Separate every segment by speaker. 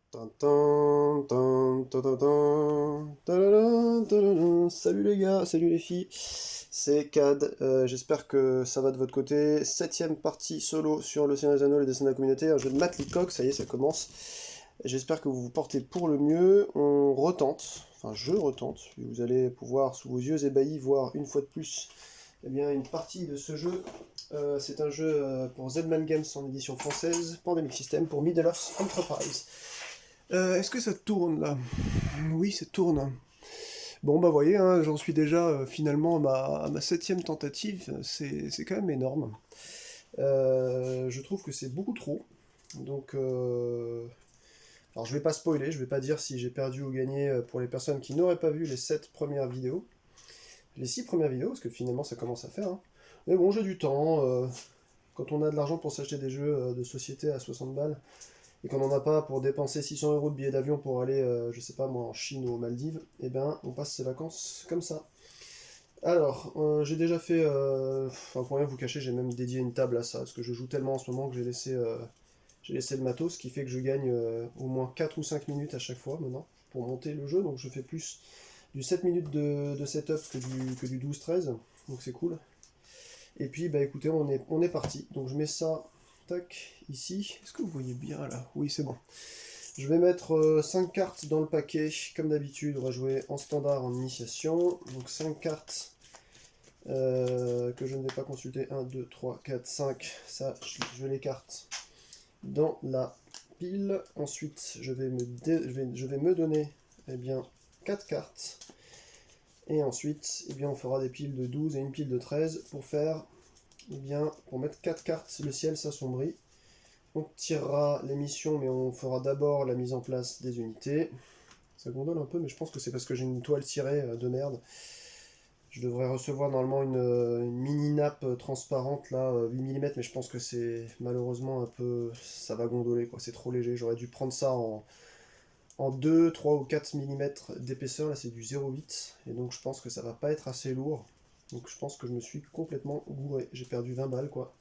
Speaker 1: Tin, tin, tin, tin, tin, tadadun, tadadun. Salut les gars, salut les filles, c'est Cad, j'espère que ça va de votre côté. Septième partie solo sur le Seigneur des Anneaux, le dessin de la communauté, un jeu de Matt Leacock, ça y est, ça commence. J'espère que vous vous portez pour le mieux, on retente, enfin je retente, vous allez pouvoir sous vos yeux ébahis voir une fois de plus eh bien, une partie de ce jeu. C'est un jeu pour Zedman Games en édition française, Pandemic System pour Middle-earth Enterprise. Est-ce que ça tourne là? Oui, ça tourne. Bon, bah voyez, hein, j'en suis déjà finalement à ma septième tentative, c'est quand même énorme. Je trouve que c'est beaucoup trop. Donc, alors je vais pas spoiler, je vais pas dire si j'ai perdu ou gagné pour les personnes qui n'auraient pas vu les 7 premières vidéos. Les 6 premières vidéos, parce que finalement ça commence à faire, hein. Mais bon, j'ai du temps. Quand on a de l'argent pour s'acheter des jeux de société à 60 balles, et qu'on n'en a pas pour dépenser 600 euros de billets d'avion pour aller, je sais pas moi, en Chine ou aux Maldives, eh ben, on passe ses vacances comme ça. Alors, j'ai déjà fait, enfin pour rien vous cacher, j'ai même dédié une table à ça, parce que je joue tellement en ce moment que j'ai laissé le matos, ce qui fait que je gagne au moins 4 ou 5 minutes à chaque fois maintenant, pour monter le jeu, donc je fais plus du 7 minutes de setup que du 12-13, donc c'est cool. Et puis, bah écoutez, on est parti, donc je mets ça, tac, ici. Est-ce que vous voyez bien là? Oui, c'est bon. Je vais mettre 5 cartes dans le paquet, comme d'habitude, on va jouer en standard en initiation. Donc 5 cartes que je ne vais pas consulter. 1, 2, 3, 4, 5. Ça, je les carte dans la pile. Ensuite, je vais me donner eh bien, 4 cartes. Et ensuite, eh bien, on fera des piles de 12 et une pile de 13 pour faire, eh bien, pour mettre 4 cartes, le ciel s'assombrit. On tirera les missions, mais on fera d'abord la mise en place des unités. Ça gondole un peu, mais je pense que c'est parce que j'ai une toile tirée de merde. Je devrais recevoir normalement une mini nappe transparente, là, 8 mm, mais je pense que c'est malheureusement un peu... Ça va gondoler, quoi. C'est trop léger. J'aurais dû prendre ça en 2, 3 ou 4 mm d'épaisseur. Là, c'est du 0,8. Et donc, je pense que ça va pas être assez lourd. Donc, je pense que je me suis complètement gouré. J'ai perdu 20 balles, quoi.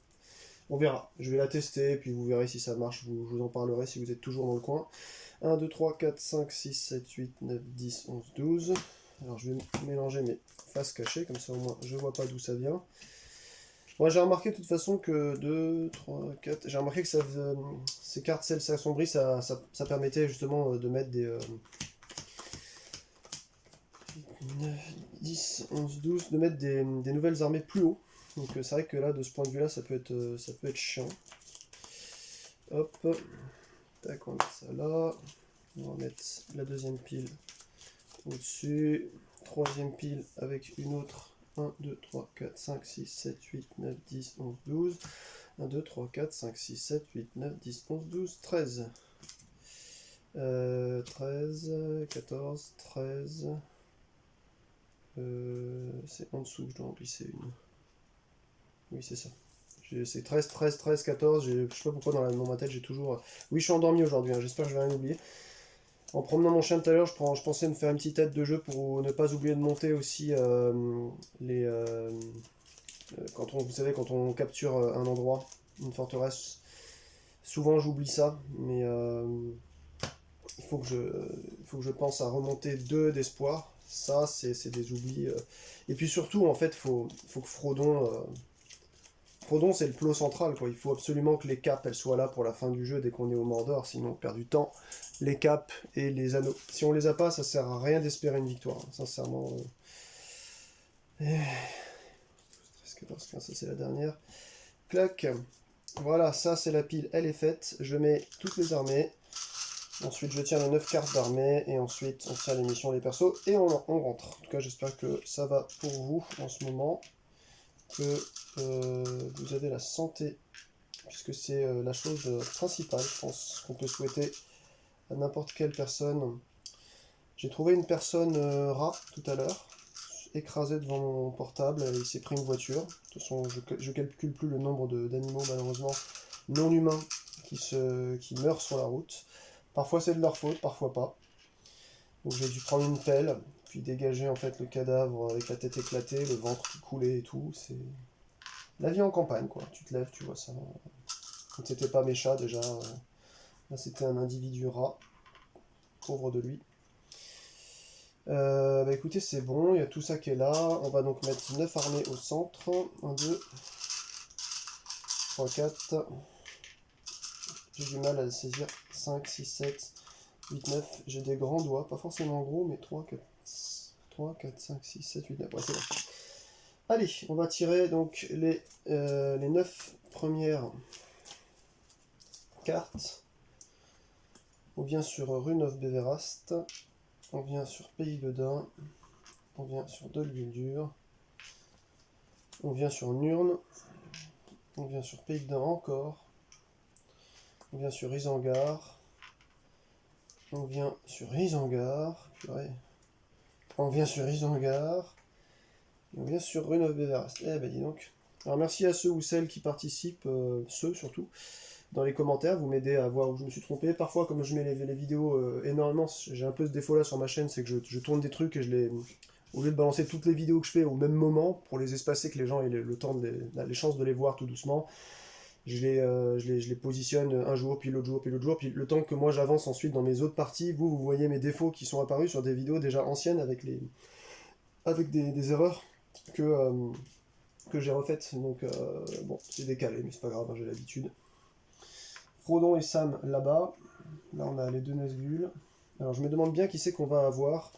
Speaker 1: On verra. Je vais la tester, puis vous verrez si ça marche. Je vous en parlerai si vous êtes toujours dans le coin. 1, 2, 3, 4, 5, 6, 7, 8, 9, 10, 11, 12. Alors je vais mélanger mes faces cachées, comme ça au moins je vois pas d'où ça vient. Moi j'ai remarqué de toute façon que 2, 3, 4... J'ai remarqué que ces cartes celles s'assombrit, ça permettait justement de mettre des 9, 10, 11, 12, de mettre des nouvelles armées plus haut. Donc c'est vrai que là, de ce point de vue là, ça peut être chiant. Hop, tac, on met ça là. On va mettre la deuxième pile au-dessus. Troisième pile avec une autre. 1, 2, 3, 4, 5, 6, 7, 8, 9, 10, 11, 12. 1, 2, 3, 4, 5, 6, 7, 8, 9, 10, 11, 12, 13. 13, 14, 13. C'est en dessous que je dois en glisser une. Oui, c'est ça. C'est 13, 13, 13, 14. Je sais pas pourquoi dans ma tête j'ai toujours. Oui, je suis endormi aujourd'hui, hein, j'espère que je vais rien oublier. En promenant mon chien tout à l'heure, je pensais me faire une petite aide de jeu pour ne pas oublier de monter aussi les. Vous savez, quand on capture un endroit, une forteresse, souvent j'oublie ça, mais il faut que je pense à remonter 2 d'espoir. Ça, c'est des oublis. Et puis surtout, en fait, faut que Frodon, c'est le plot central, quoi. Il faut absolument que les capes, elles soient là pour la fin du jeu dès qu'on est au Mordor, sinon on perd du temps. Les capes et les anneaux. Si on les a pas, ça sert à rien d'espérer une victoire, hein, sincèrement. 13, 14, 15, ça c'est la dernière. Clac. Voilà, ça c'est la pile, elle est faite. Je mets toutes les armées. Ensuite, je tire les 9 cartes d'armée. Et ensuite, on tire les missions des persos. Et on rentre. En tout cas, j'espère que ça va pour vous en ce moment. Que vous avez la santé. Puisque c'est la chose principale, je pense, qu'on peut souhaiter à n'importe quelle personne. J'ai trouvé une personne rat tout à l'heure, écrasé devant mon portable, il s'est pris une voiture. De toute façon, je calcule plus le nombre d'animaux, malheureusement, non humains qui meurent sur la route. Parfois c'est de leur faute, parfois pas. Donc j'ai dû prendre une pelle, puis dégager en fait le cadavre avec la tête éclatée, le ventre qui coulait et tout. C'est la vie en campagne, quoi. Tu te lèves, tu vois ça. Quand c'était pas mes chats déjà, là c'était un individu rat. pauvre de lui. Bah écoutez, c'est bon, il y a tout ça qui est là. On va donc mettre 9 armées au centre. 1, 2, 3, 4. J'ai du mal à saisir. 5, 6, 7, 8, 9. J'ai des grands doigts, pas forcément gros, mais 3, 4, 5, 6, 7, 8, 9. Ouais, c'est bon. Allez, on va tirer donc les 9 premières cartes. On vient sur Rune of Beverast. On vient sur Pays de Dain. On vient sur Dol-Guldur. On vient sur Nurn. On vient sur Pays de Dain encore. On vient sur Isengard. On vient sur Isengard. Purée. On vient sur Isengard. Et on vient sur Rune of Beverast. Eh ben dis donc. Alors merci à ceux ou celles qui participent, ceux surtout, dans les commentaires, vous m'aidez à voir où je me suis trompé. Parfois, comme je mets les vidéos énormément, j'ai un peu ce défaut là sur ma chaîne, c'est que je tourne des trucs et au lieu de balancer toutes les vidéos que je fais au même moment, pour les espacer, que les gens aient le temps, les chances de les voir tout doucement, je les positionne un jour, puis l'autre jour, puis l'autre jour, puis le temps que moi j'avance ensuite dans mes autres parties, vous voyez mes défauts qui sont apparus sur des vidéos déjà anciennes avec des erreurs que j'ai refaites. Donc bon, c'est décalé, mais c'est pas grave, hein, j'ai l'habitude. Frodon et Sam là-bas. Là, on a les deux Nazgûl. Alors, je me demande bien qui c'est qu'on va avoir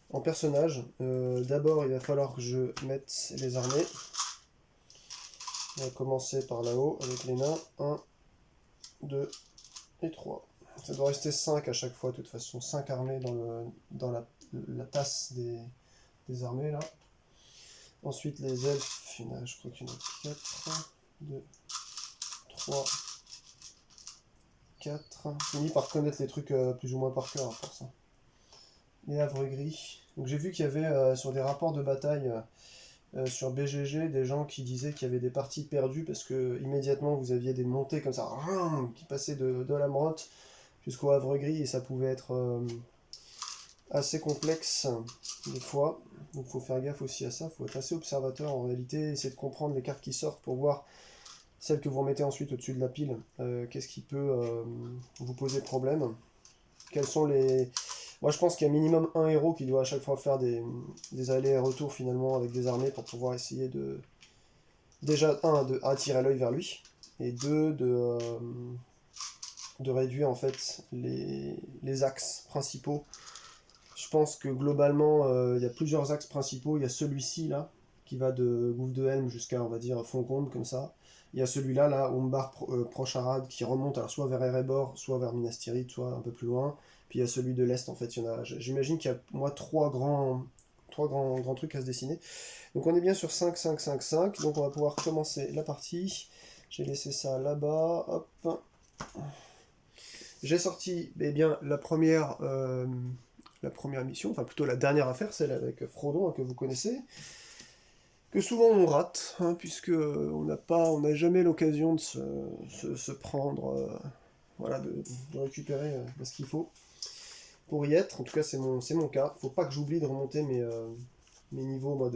Speaker 1: en personnage. D'abord, il va falloir que je mette les armées. On va commencer par là-haut avec les nains. 1, 2 et 3. Ça doit rester 5 à chaque fois, de toute façon. 5 armées dans la tasse des armées, là. Ensuite, les elfes. Je crois qu'il y en a 4, 2, 3... 4. Je finis par connaître les trucs plus ou moins par cœur à force. Hein. Les havres gris. Donc j'ai vu qu'il y avait sur des rapports de bataille sur BGG des gens qui disaient qu'il y avait des parties perdues parce que immédiatement vous aviez des montées comme ça qui passaient de la Lamrotte jusqu'au havre gris et ça pouvait être assez complexe des fois. Donc il faut faire gaffe aussi à ça. Il faut être assez observateur en réalité, essayer de comprendre les cartes qui sortent pour voir celle que vous remettez ensuite au-dessus de la pile, qu'est-ce qui peut vous poser problème? Quels sont les... Moi je pense qu'il y a minimum un héros qui doit à chaque fois faire des allers et retours finalement avec des armées pour pouvoir essayer de... Déjà, de attirer l'œil vers lui, et deux, de réduire en fait les axes principaux. Je pense que globalement, il y a plusieurs axes principaux. Il y a celui-ci là, qui va de Gouffre de Helm jusqu'à, on va dire, Foncombe, comme ça. Il y a celui-là, là, Umbar Procharad, qui remonte alors soit vers Erebor, soit vers Minas Tirith, soit un peu plus loin. Puis il y a celui de l'Est, en fait. J'imagine qu'il y a, moi, trois grands trucs à se dessiner. Donc on est bien sur 5, 5, 5, 5. Donc on va pouvoir commencer la partie. J'ai laissé ça là-bas. Hop. J'ai sorti bien, la première mission, enfin plutôt la dernière affaire, celle avec Frodon, hein, que vous connaissez. Que souvent on rate, hein, puisque on n'a jamais l'occasion de se prendre, voilà, de récupérer ce qu'il faut pour y être. En tout cas, c'est mon cas. Faut pas que j'oublie de remonter mes niveaux moi,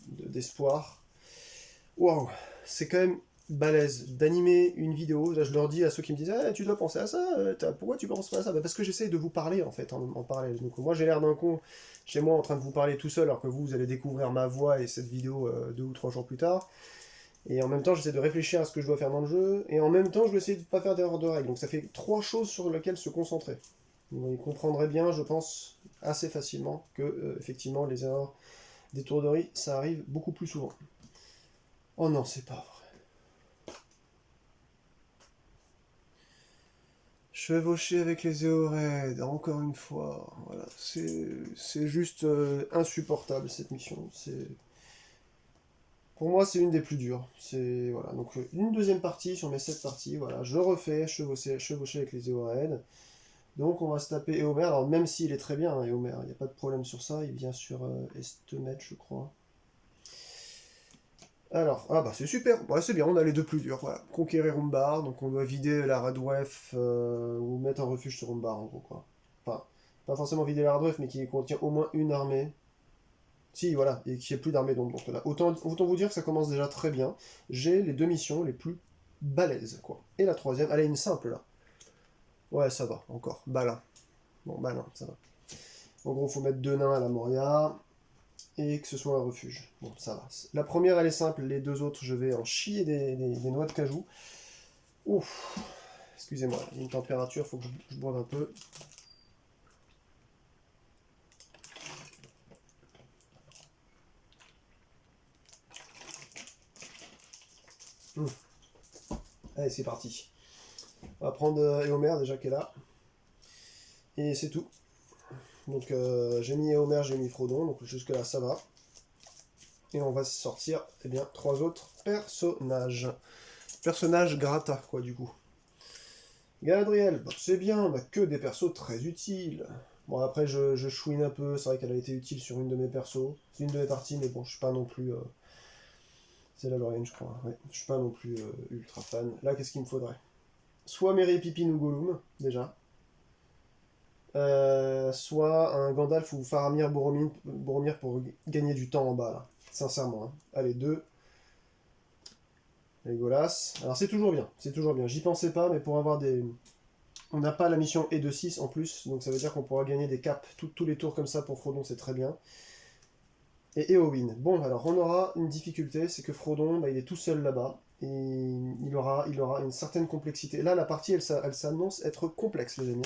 Speaker 1: d'espoir. Waouh, c'est quand même balèze d'animer une vidéo. Là, je leur dis à ceux qui me disent ah, tu dois penser à ça, pourquoi tu penses pas à ça? Bah, parce que j'essaye de vous parler en fait en parallèle. Donc moi j'ai l'air d'un con chez moi en train de vous parler tout seul alors que vous allez découvrir ma voix et cette vidéo 2 ou 3 jours plus tard. Et en même temps j'essaie de réfléchir à ce que je dois faire dans le jeu et en même temps je vais essayer de ne pas faire d'erreur de règle. Donc ça fait 3 choses sur lesquelles se concentrer. Vous comprendrez bien, je pense, assez facilement que effectivement les erreurs d'étourderie ça arrive beaucoup plus souvent. Oh non, c'est pas vrai. Chevaucher avec les Éoraides, encore une fois. Voilà, c'est juste insupportable cette mission. Pour moi, c'est une des plus dures. Voilà, donc une deuxième partie sur mes 7 parties. Voilà, je refais chevaucher avec les Éoraides. Donc on va se taper Éomer. Alors même s'il est très bien, hein, Éomer, il n'y a pas de problème sur ça. Il vient sur Estemet, je crois. Alors, ah bah c'est super, ouais, c'est bien, on a les deux plus durs, voilà. Conquérir Umbar, donc on doit vider la Radwef ou mettre un refuge sur Umbar en gros quoi. Enfin, pas forcément vider la Radwef, mais qui contient au moins une armée. Si, voilà, et qui ait plus d'armée donc là. Autant vous dire que ça commence déjà très bien. J'ai les 2 missions les plus balèzes quoi. Et la troisième, elle est une simple là. Ouais, ça va, encore, Balin. Bon, bah non, ça va. En gros, faut mettre 2 nains à la Moria, et que ce soit un refuge. Bon, ça va. La première, elle est simple, les deux autres, je vais en chier des noix de cajou. Ouf, excusez-moi, il y a une température, faut que je boive un peu. Hum. Allez, c'est parti. On va prendre Éomer déjà qui est là. Et c'est tout. Donc j'ai mis Éomer, j'ai mis Frodon, donc jusque là ça va. Et on va sortir, eh bien, 3 autres personnages. Personnages grata, quoi, du coup. Galadriel, bah, c'est bien, on a que des persos très utiles. Bon, après, je chouine un peu, c'est vrai qu'elle a été utile sur une de mes persos, une de mes parties, mais bon, je suis pas non plus... c'est la Lorienne, je crois, ouais. Je suis pas non plus ultra fan. Là, qu'est-ce qu'il me faudrait? Soit Merry, Pippin ou Gollum, déjà. Soit un Gandalf ou Faramir Boromir pour gagner du temps en bas, là. Sincèrement, hein. Allez, deux. Legolas. Alors c'est toujours bien, c'est toujours bien. J'y pensais pas, mais pour avoir des... On n'a pas la mission E de 6 en plus, donc ça veut dire qu'on pourra gagner des caps tous les tours comme ça pour Frodon, c'est très bien. Et Éowyn. Bon, alors on aura une difficulté, c'est que Frodon, bah, il est tout seul là-bas, et il aura une certaine complexité. Là, la partie, elle s'annonce être complexe, les amis.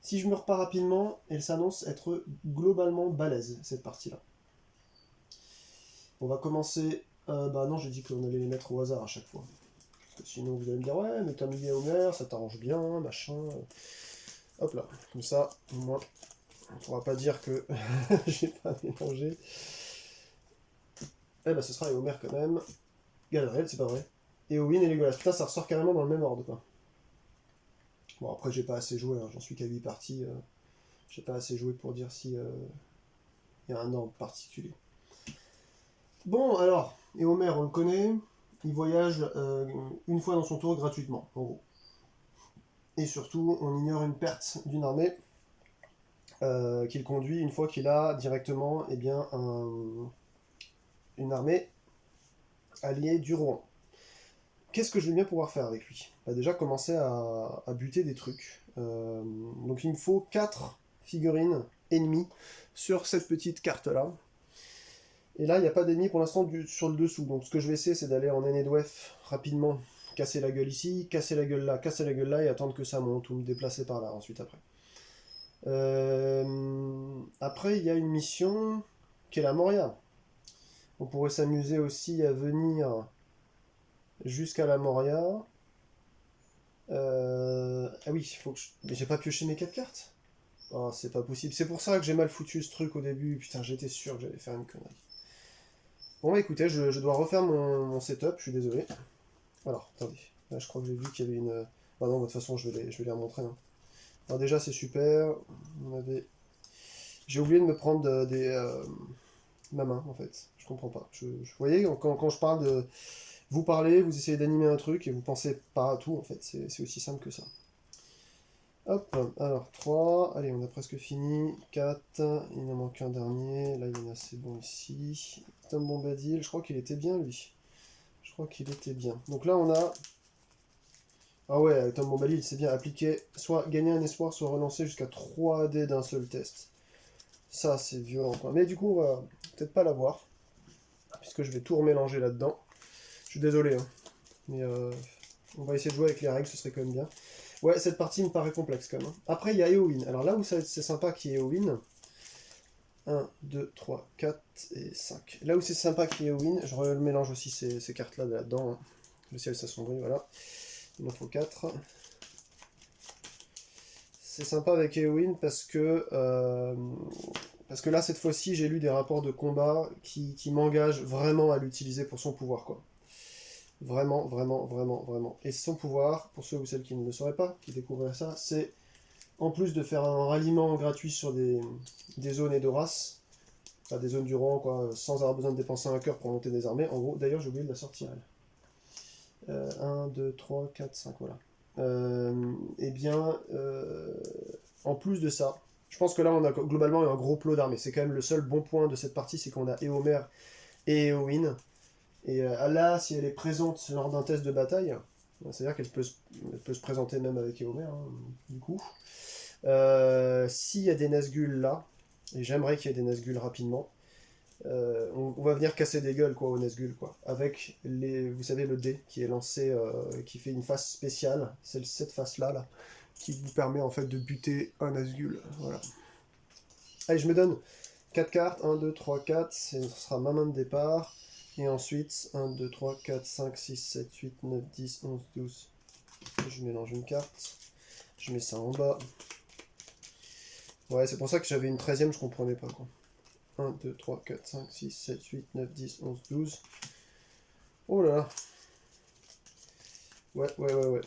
Speaker 1: Si je me repars rapidement, elle s'annonce être globalement balèze, cette partie-là. On va commencer... bah non, j'ai dit qu'on allait les mettre au hasard à chaque fois. Parce que sinon, vous allez me dire, ouais, mais t'as mis Homer, ça t'arrange bien, machin. Hop là, comme ça, au moins, on pourra pas dire que j'ai pas mélangé. Eh bah, ce sera Homer quand même. Galadriel, c'est pas vrai. Éowyn et Legolas. Putain, ça ressort carrément dans le même ordre, quoi. Bon, après, j'ai pas assez joué, hein, j'en suis qu'à 8 parties. J'ai pas assez joué pour dire si y a un ordre particulier. Bon, alors, et Homer, on le connaît, il voyage une fois dans son tour gratuitement, en gros. Et surtout, on ignore une perte d'une armée qu'il conduit une fois qu'il a directement eh bien, une armée alliée du Rohan. Qu'est-ce que je vais bien pouvoir faire avec lui? Bah déjà, commencer à buter des trucs. Donc il me faut 4 figurines ennemies sur cette petite carte-là. Et là, il n'y a pas d'ennemis pour l'instant sur le dessous. Donc ce que je vais essayer, c'est d'aller en Enedwef rapidement, casser la gueule ici, casser la gueule là, et attendre que ça monte, ou me déplacer par là ensuite après. Après, il y a une mission qui est la Moria. On pourrait s'amuser aussi à venir jusqu'à la Moria. Ah oui, faut que mais j'ai pas pioché mes 4 cartes. Oh, c'est pas possible. C'est pour ça que j'ai mal foutu ce truc au début. Putain, j'étais sûr que j'allais faire une connerie. Bon, bah écoutez, je dois refaire mon setup, je suis désolé. Alors, attendez. Là, je crois que j'ai vu qu'il y avait une... Ah non, de toute façon, je vais les remontrer. Hein. Alors déjà, c'est super. On avait... J'ai oublié de me prendre ma main, en fait. Je comprends pas. Vous voyez, quand je parle de... Vous parlez, vous essayez d'animer un truc et vous pensez pas à tout, en fait. C'est aussi simple que ça. Hop, alors 3, allez, on a presque fini. 4, il en manque un dernier. Là, il y en a, c'est bon ici. Tom Bombadil, je crois qu'il était bien, lui. Je crois qu'il était bien. Donc là, on a... Ah ouais, Tom Bombadil, c'est bien appliqué. Soit gagner un espoir, soit relancer jusqu'à 3 dés d'un seul test. Ça, c'est violent, quoi. Mais du coup, on va peut-être pas l'avoir. Puisque je vais tout remélanger là-dedans. Je suis désolé, hein. Mais on va essayer de jouer avec les règles, ce serait quand même bien. Ouais, cette partie me paraît complexe quand même. Après, il y a Éowyn. Alors là où c'est sympa qu'il y ait Éowyn... 1, 2, 3, 4 et 5. Là où c'est sympa qu'il y ait Éowyn, je remélange aussi ces cartes-là là-dedans. Hein. Le ciel s'assombrit, voilà. Il en faut 4. C'est sympa avec Éowyn parce que là, cette fois-ci, j'ai lu des rapports de combat qui m'engagent vraiment à l'utiliser pour son pouvoir, quoi. Vraiment, vraiment, vraiment, vraiment. Et son pouvoir, pour ceux ou celles qui ne le sauraient pas, qui découvriraient ça, c'est, en plus de faire un ralliement gratuit sur des zones Edoras, enfin des zones du rang, quoi, sans avoir besoin de dépenser un cœur pour monter des armées. En gros, d'ailleurs, j'ai oublié de la sortir, elle. 1, 2, 3, 4, 5, voilà. Eh bien, en plus de ça, je pense que là, on a globalement un gros plot d'armées. C'est quand même le seul bon point de cette partie, c'est qu'on a Éomer et Éowyn. Et là, si elle est présente lors d'un test de bataille, c'est-à-dire qu'elle peut se présenter même avec Éomer, hein, du coup. S'il y a des Nazgûl là, et j'aimerais qu'il y ait des Nazgûl rapidement, on va venir casser des gueules quoi, aux Nazgûl, quoi. Avec vous savez, le dé qui est lancé, qui fait une face spéciale, c'est cette face-là, là, qui vous permet en fait de buter un Nazgûl. Voilà. Allez, je me donne 4 cartes, 1, 2, 3, 4, ce sera ma main de départ. Et ensuite, 1, 2, 3, 4, 5, 6, 7, 8, 9, 10, 11, 12. Je mélange une carte. Je mets ça en bas. Ouais, c'est pour ça que j'avais une 13ème, je comprenais pas quoi. 1, 2, 3, 4, 5, 6, 7, 8, 9, 10, 11, 12. Oh là là. Ouais.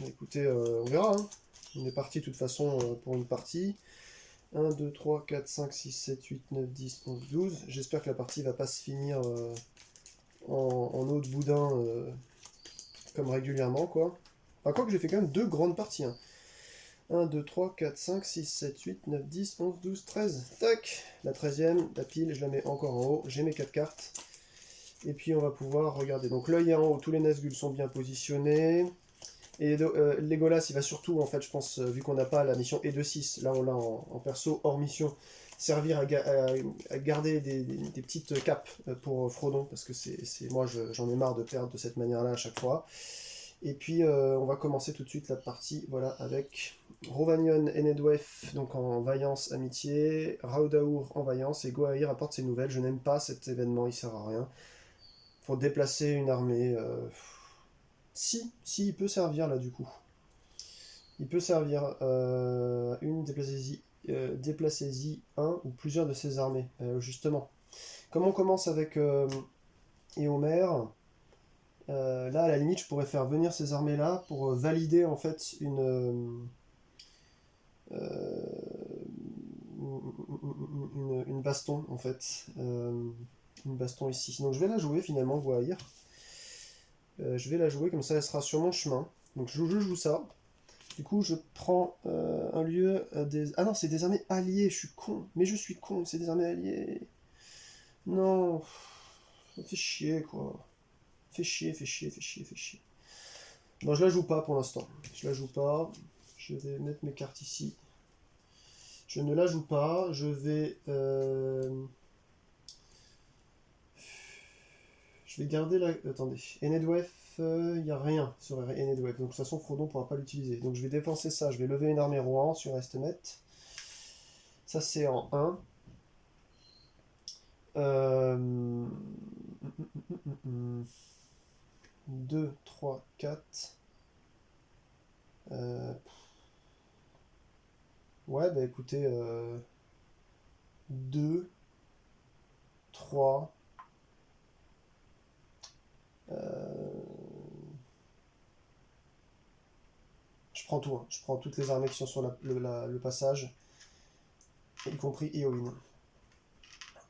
Speaker 1: Écoutez, on verra. Hein. On est parti de toute façon pour une partie. 1, 2, 3, 4, 5, 6, 7, 8, 9, 10, 11, 12. J'espère que la partie va pas se finir en eau de boudin comme régulièrement, quoi. Enfin, quoi que j'ai fait quand même 2 grandes parties. Hein. 1, 2, 3, 4, 5, 6, 7, 8, 9, 10, 11, 12, 13. Tac. La 13ème, la pile, je la mets encore en haut. J'ai mes 4 cartes. Et puis on va pouvoir regarder. Donc l'œil est en haut, tous les Nazgûl sont bien positionnés. Et Legolas, il va surtout, en fait, je pense, vu qu'on n'a pas la mission E2-6, là on l'a en perso hors mission, servir à garder des petites capes pour Frodon, parce que moi j'en ai marre de perdre de cette manière-là à chaque fois. Et puis on va commencer tout de suite la partie, voilà, avec Rovanion Enedwef, donc en vaillance amitié, Raudaur en vaillance, et Goaïr apporte ses nouvelles. Je n'aime pas cet événement, il sert à rien. Pour déplacer une armée. Si, il peut servir là du coup. Il peut servir déplacez-y un ou plusieurs de ses armées. Justement. Comme on commence avec Éomer, là à la limite je pourrais faire venir ces armées là pour valider en fait une baston en fait. Une baston ici. Donc je vais la jouer finalement, Guaïr. Je vais la jouer comme ça elle sera sur mon chemin. Donc je joue ça. Du coup, je prends un lieu des... Ah non, c'est des armées alliées, je suis con. Mais je suis con, c'est des armées alliées. Non, ça fait chier, quoi. Fait chier. Non, je la joue pas pour l'instant. Je la joue pas. Je vais mettre mes cartes ici. Je ne la joue pas. Je vais... Je vais garder la... Attendez. Enedwef, il n'y a rien sur Enedwef. Donc de toute façon, Frodon ne pourra pas l'utiliser. Donc je vais dépenser ça. Je vais lever une armée Rohan sur Estemet. Ça, c'est en 1. 2, 3, 4. Ouais, bah écoutez, 2, 3. Je prends tout, hein. Je prends toutes les armées qui sont sur le passage, y compris Éowyn.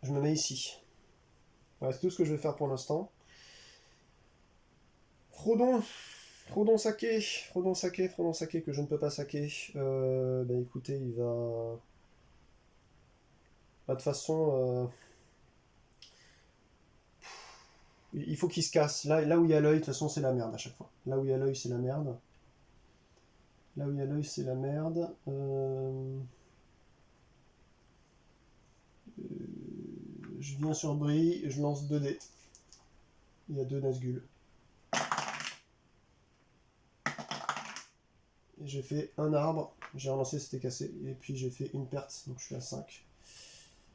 Speaker 1: Je me mets ici. Voilà, c'est tout ce que je vais faire pour l'instant. Frodon, Frodon saké que je ne peux pas saquer. Bah écoutez, il va... Bah, de toute façon, il faut qu'il se casse. Là où il y a l'œil, de toute façon, c'est la merde à chaque fois. Là où il y a l'œil, c'est la merde. Là où il y a l'œil, c'est la merde. Je viens sur Brie, je lance 2 dés. Il y a 2 Nazgûl. Et j'ai fait un arbre, j'ai relancé, c'était cassé. Et puis j'ai fait une perte, donc je suis à 5.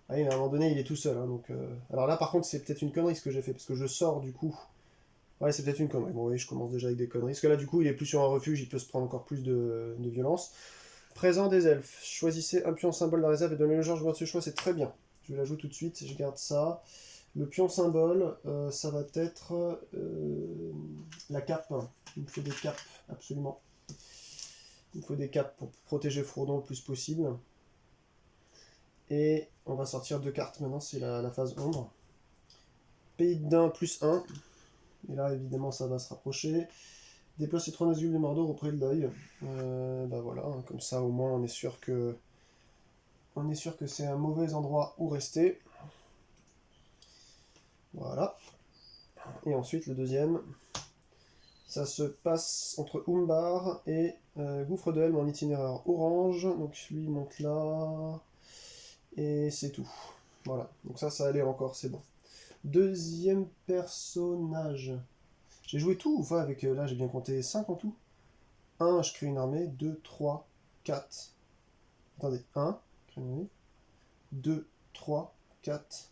Speaker 1: Ah oui, mais à un moment donné, il est tout seul. Hein, donc, alors là, par contre, c'est peut-être une connerie ce que j'ai fait, parce que je sors du coup. Ouais, c'est peut-être une connerie. Bon, oui, je commence déjà avec des conneries. Parce que là, du coup, il est plus sur un refuge, il peut se prendre encore plus de violence. Présent des elfes. Choisissez un pion symbole de la réserve et donnez le genre de ce choix, c'est très bien. Je la joue tout de suite, je garde ça. Le pion symbole, ça va être la cape. Il me faut des capes, absolument. Il me faut des capes pour protéger Frodon le plus possible. Et on va sortir 2 cartes maintenant, c'est la phase ombre. Pays de Dain plus 1. Et là, évidemment, ça va se rapprocher. Déplacer 3 Nazgûl de Mordor auprès de l'œil. Bah voilà, hein, comme ça au moins on est sûr que c'est un mauvais endroit où rester. Voilà. Et ensuite le deuxième, ça se passe entre Umbar et Gouffre de Helm en itinéraire orange, donc lui il monte là, et c'est tout. Voilà, donc ça allait encore, c'est bon. Deuxième personnage. J'ai joué tout ou pas avec... là j'ai bien compté 5 en tout. 1, je crée une armée, 2, 3, 4. Attendez, 1, crée une armée, 2, 3, 4.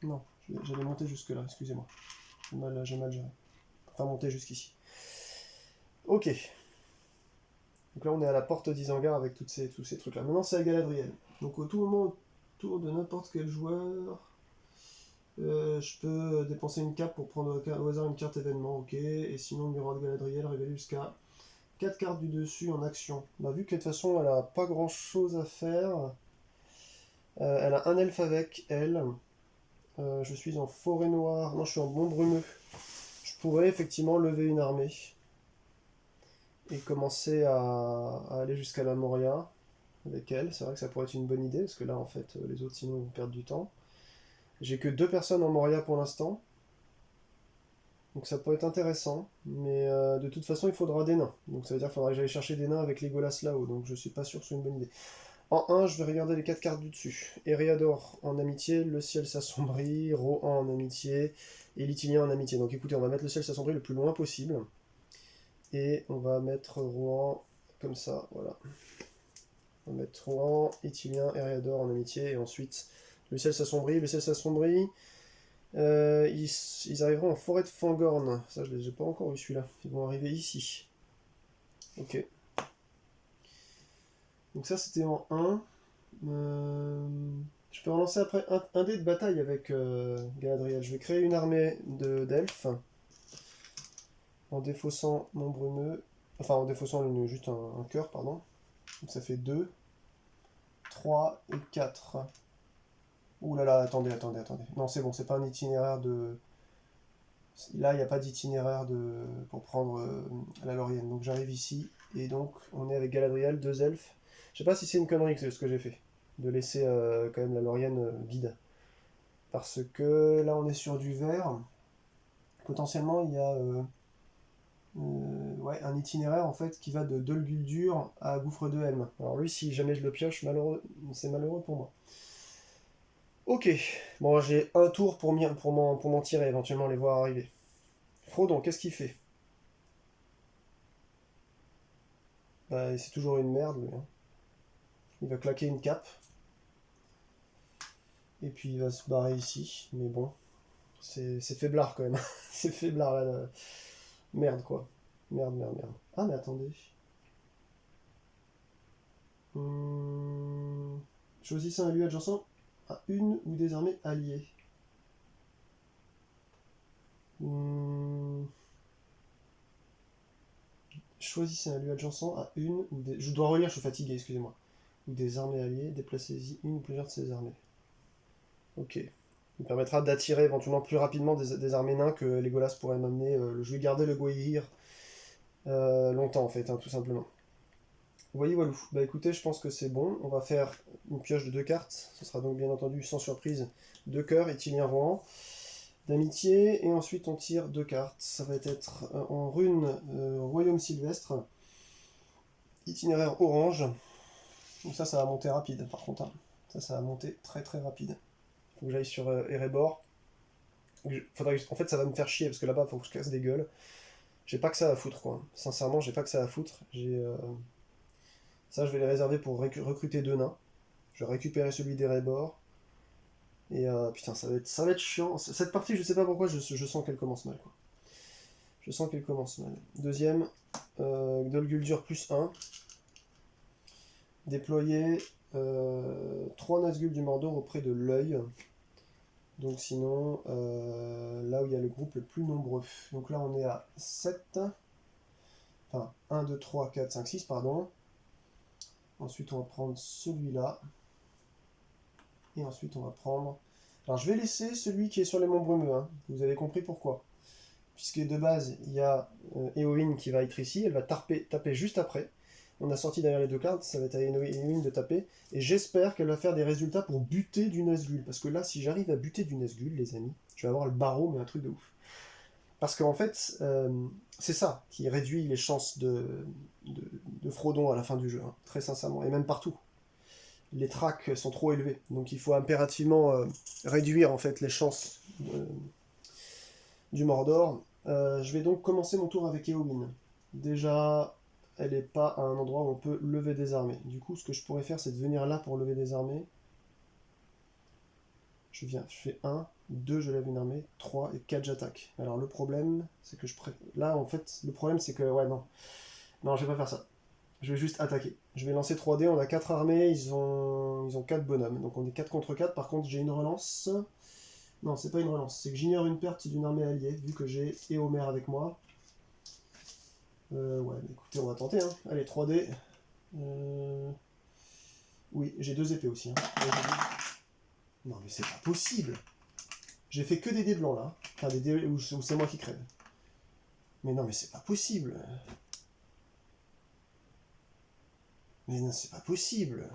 Speaker 1: Non, j'allais monter jusque là, excusez-moi. J'ai mal géré. Enfin monter jusqu'ici. Ok. Donc là on est à la porte d'Isengard avec tous ces trucs là. Maintenant c'est à Galadriel. Donc au tout moment autour de n'importe quel joueur, je peux dépenser une cape pour prendre au hasard une carte événement, ok. Et sinon le miroir de Galadriel révèle jusqu'à 4 cartes du dessus en action. Bah, vu que de toute façon elle a pas grand chose à faire, elle a un elfe avec elle. Je suis en forêt noire, non je suis en bon brumeux. Je pourrais effectivement lever une armée et commencer à aller jusqu'à la Moria avec elle. C'est vrai que ça pourrait être une bonne idée, parce que là en fait les autres sinon vont perdre du temps. J'ai que 2 personnes en Moria pour l'instant, donc ça peut être intéressant, mais de toute façon il faudra des nains. Donc ça veut dire qu'il faudra que j'aille chercher des nains avec Legolas là-haut, donc je suis pas sûr que ce soit une bonne idée. En 1, je vais regarder les 4 cartes du dessus. Eriador en amitié, le ciel s'assombrit, Rohan en amitié, et Lithilien en amitié. Donc écoutez, on va mettre le ciel s'assombrit le plus loin possible. Et on va mettre Rohan comme ça, voilà. On va mettre Rohan, Lithilien, Eriador en amitié, et ensuite le ciel s'assombrit. Le ciel s'assombrit. Ils arriveront en forêt de Fangorn. Ça, je n'ai pas encore eu celui-là. Ils vont arriver ici. Ok. Donc ça, c'était en 1. Je peux relancer après un dé de bataille avec Galadriel. Je vais créer une armée d'elfes en défaussant mon brumeux. Enfin, en défaussant juste un cœur, pardon. Donc ça fait 2, 3 et 4. Ouh là là, attendez. Non, c'est bon, c'est pas un itinéraire de. Là, il n'y a pas d'itinéraire pour prendre la Laurienne. Donc j'arrive ici, et donc on est avec Galadriel, 2 elfes. Je sais pas si c'est une connerie que c'est ce que j'ai fait, de laisser quand même la Laurienne vide. Parce que là, on est sur du vert. Potentiellement, il y a ouais, un itinéraire en fait qui va de Dol Guldur à Gouffre de Helm. Alors lui, si jamais je le pioche, c'est malheureux pour moi. Ok, bon, j'ai un tour pour m'en tirer, éventuellement les voir arriver. Frodon, qu'est-ce qu'il fait? Bah, c'est toujours une merde, lui, hein. Il va claquer une cape. Et puis il va se barrer ici. Mais bon, c'est faiblard quand même. C'est faiblard là. Merde quoi. Merde. Ah mais attendez. Choisissez un lieu adjacent à une ou des armées alliées. Choisissez un lieu adjacent à une ou des... Je dois relire, je suis fatigué, excusez-moi. Ou des armées alliées, déplacez-y une ou plusieurs de ces armées. Ok. Il permettra d'attirer éventuellement plus rapidement des armées nains que Legolas pourrait m'amener. Je vais garder le Goihir longtemps en fait, hein, tout simplement. Voyez Walou. Bah écoutez, je pense que c'est bon. On va faire une pioche de 2 cartes. Ce sera donc bien entendu sans surprise 2 cœurs, Ithilien Rohan, d'amitié. Et ensuite on tire 2 cartes. Ça va être en rune Royaume Sylvestre, itinéraire orange. Donc ça va monter rapide par contre, hein. Ça va monter très très rapide. Faut que j'aille sur Erebor. En fait ça va me faire chier parce que là-bas faut que je casse des gueules. J'ai pas que ça à foutre quoi. Sincèrement j'ai pas que ça à foutre. Ça je vais les réserver pour recruter 2 nains. Je vais récupérer celui d'Erebor. Et putain, ça va être chiant. Cette partie, je sais pas pourquoi, je sens qu'elle commence mal, quoi. Je sens qu'elle commence mal. Deuxième, Dol Guldur plus 1. Déployer 3 Nazgûl du Mordor auprès de l'œil. Donc sinon, là où il y a le groupe le plus nombreux. Donc là, on est à 7. Enfin, 1, 2, 3, 4, 5, 6, pardon. Ensuite, on va prendre celui-là. Et ensuite, on va prendre... Alors, je vais laisser celui qui est sur les monts brumeux, hein. Vous avez compris pourquoi. Puisque de base, il y a Éowyn qui va être ici. Elle va taper juste après. On a sorti derrière les 2 cartes. Ça va être à Éowyn de taper. Et j'espère qu'elle va faire des résultats pour buter du Nazgûl. Parce que là, si j'arrive à buter du Nazgûl, les amis, je vais avoir le barreau, mais un truc de ouf. Parce qu'en fait, c'est ça qui réduit les chances de Frodon à la fin du jeu, hein, très sincèrement, et même partout. Les tracks sont trop élevés, donc il faut impérativement réduire en fait les chances du Mordor. Je vais donc commencer mon tour avec Éowyn. Déjà, elle n'est pas à un endroit où on peut lever des armées. Du coup, ce que je pourrais faire, c'est de venir là pour lever des armées. Je fais 1, 2, je lève une armée, 3 et 4, j'attaque. Alors le problème, c'est que là, en fait, le problème, c'est que... Ouais, non. Non, je vais pas faire ça. Je vais juste attaquer. Je vais lancer 3 dés, on a 4 armées, ils ont 4 bonhommes. Donc on est 4 contre 4, par contre j'ai une relance. Non, c'est pas une relance, c'est que j'ignore une perte d'une armée alliée, vu que j'ai Éomer avec moi. Ouais, mais écoutez, on va tenter, hein. Allez, 3 dés. Oui, j'ai 2 épées aussi. Hein. Non, mais c'est pas possible. J'ai fait que des dés blancs, là. Enfin, des dés où c'est moi qui crève. Mais non, mais c'est pas possible. Mais non, c'est pas possible.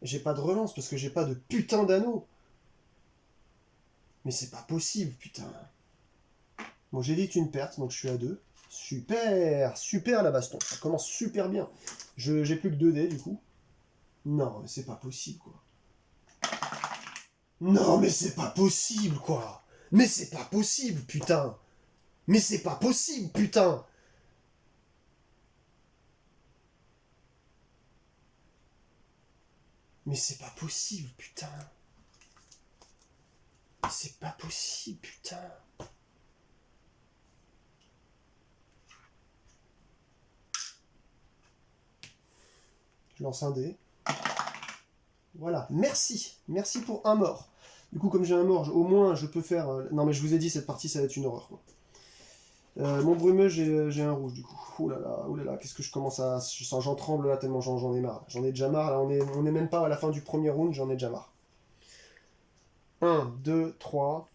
Speaker 1: J'ai pas de relance parce que j'ai pas de putain d'anneau. Mais c'est pas possible, putain. Bon, j'évite une perte, donc je suis à 2. Super, super la baston. Ça commence super bien. J'ai plus que 2 dés, du coup. Non, mais c'est pas possible, quoi. Non, mais c'est pas possible, quoi. Mais c'est pas possible, putain. Mais c'est pas possible, putain. Mais c'est pas possible, putain. C'est pas possible, putain. Je lance un dé. Voilà, merci. Merci pour un mort. Du coup, comme j'ai un mort, au moins je peux faire... Non, mais je vous ai dit, cette partie, ça va être une horreur, quoi. Mon brumeux, j'ai un rouge, du coup. Ouh là là, qu'est-ce que je commence à... J'en tremble là, tellement j'en ai marre. J'en ai déjà marre, là, on est même pas à la fin du premier round, j'en ai déjà marre. 1, 2, 3...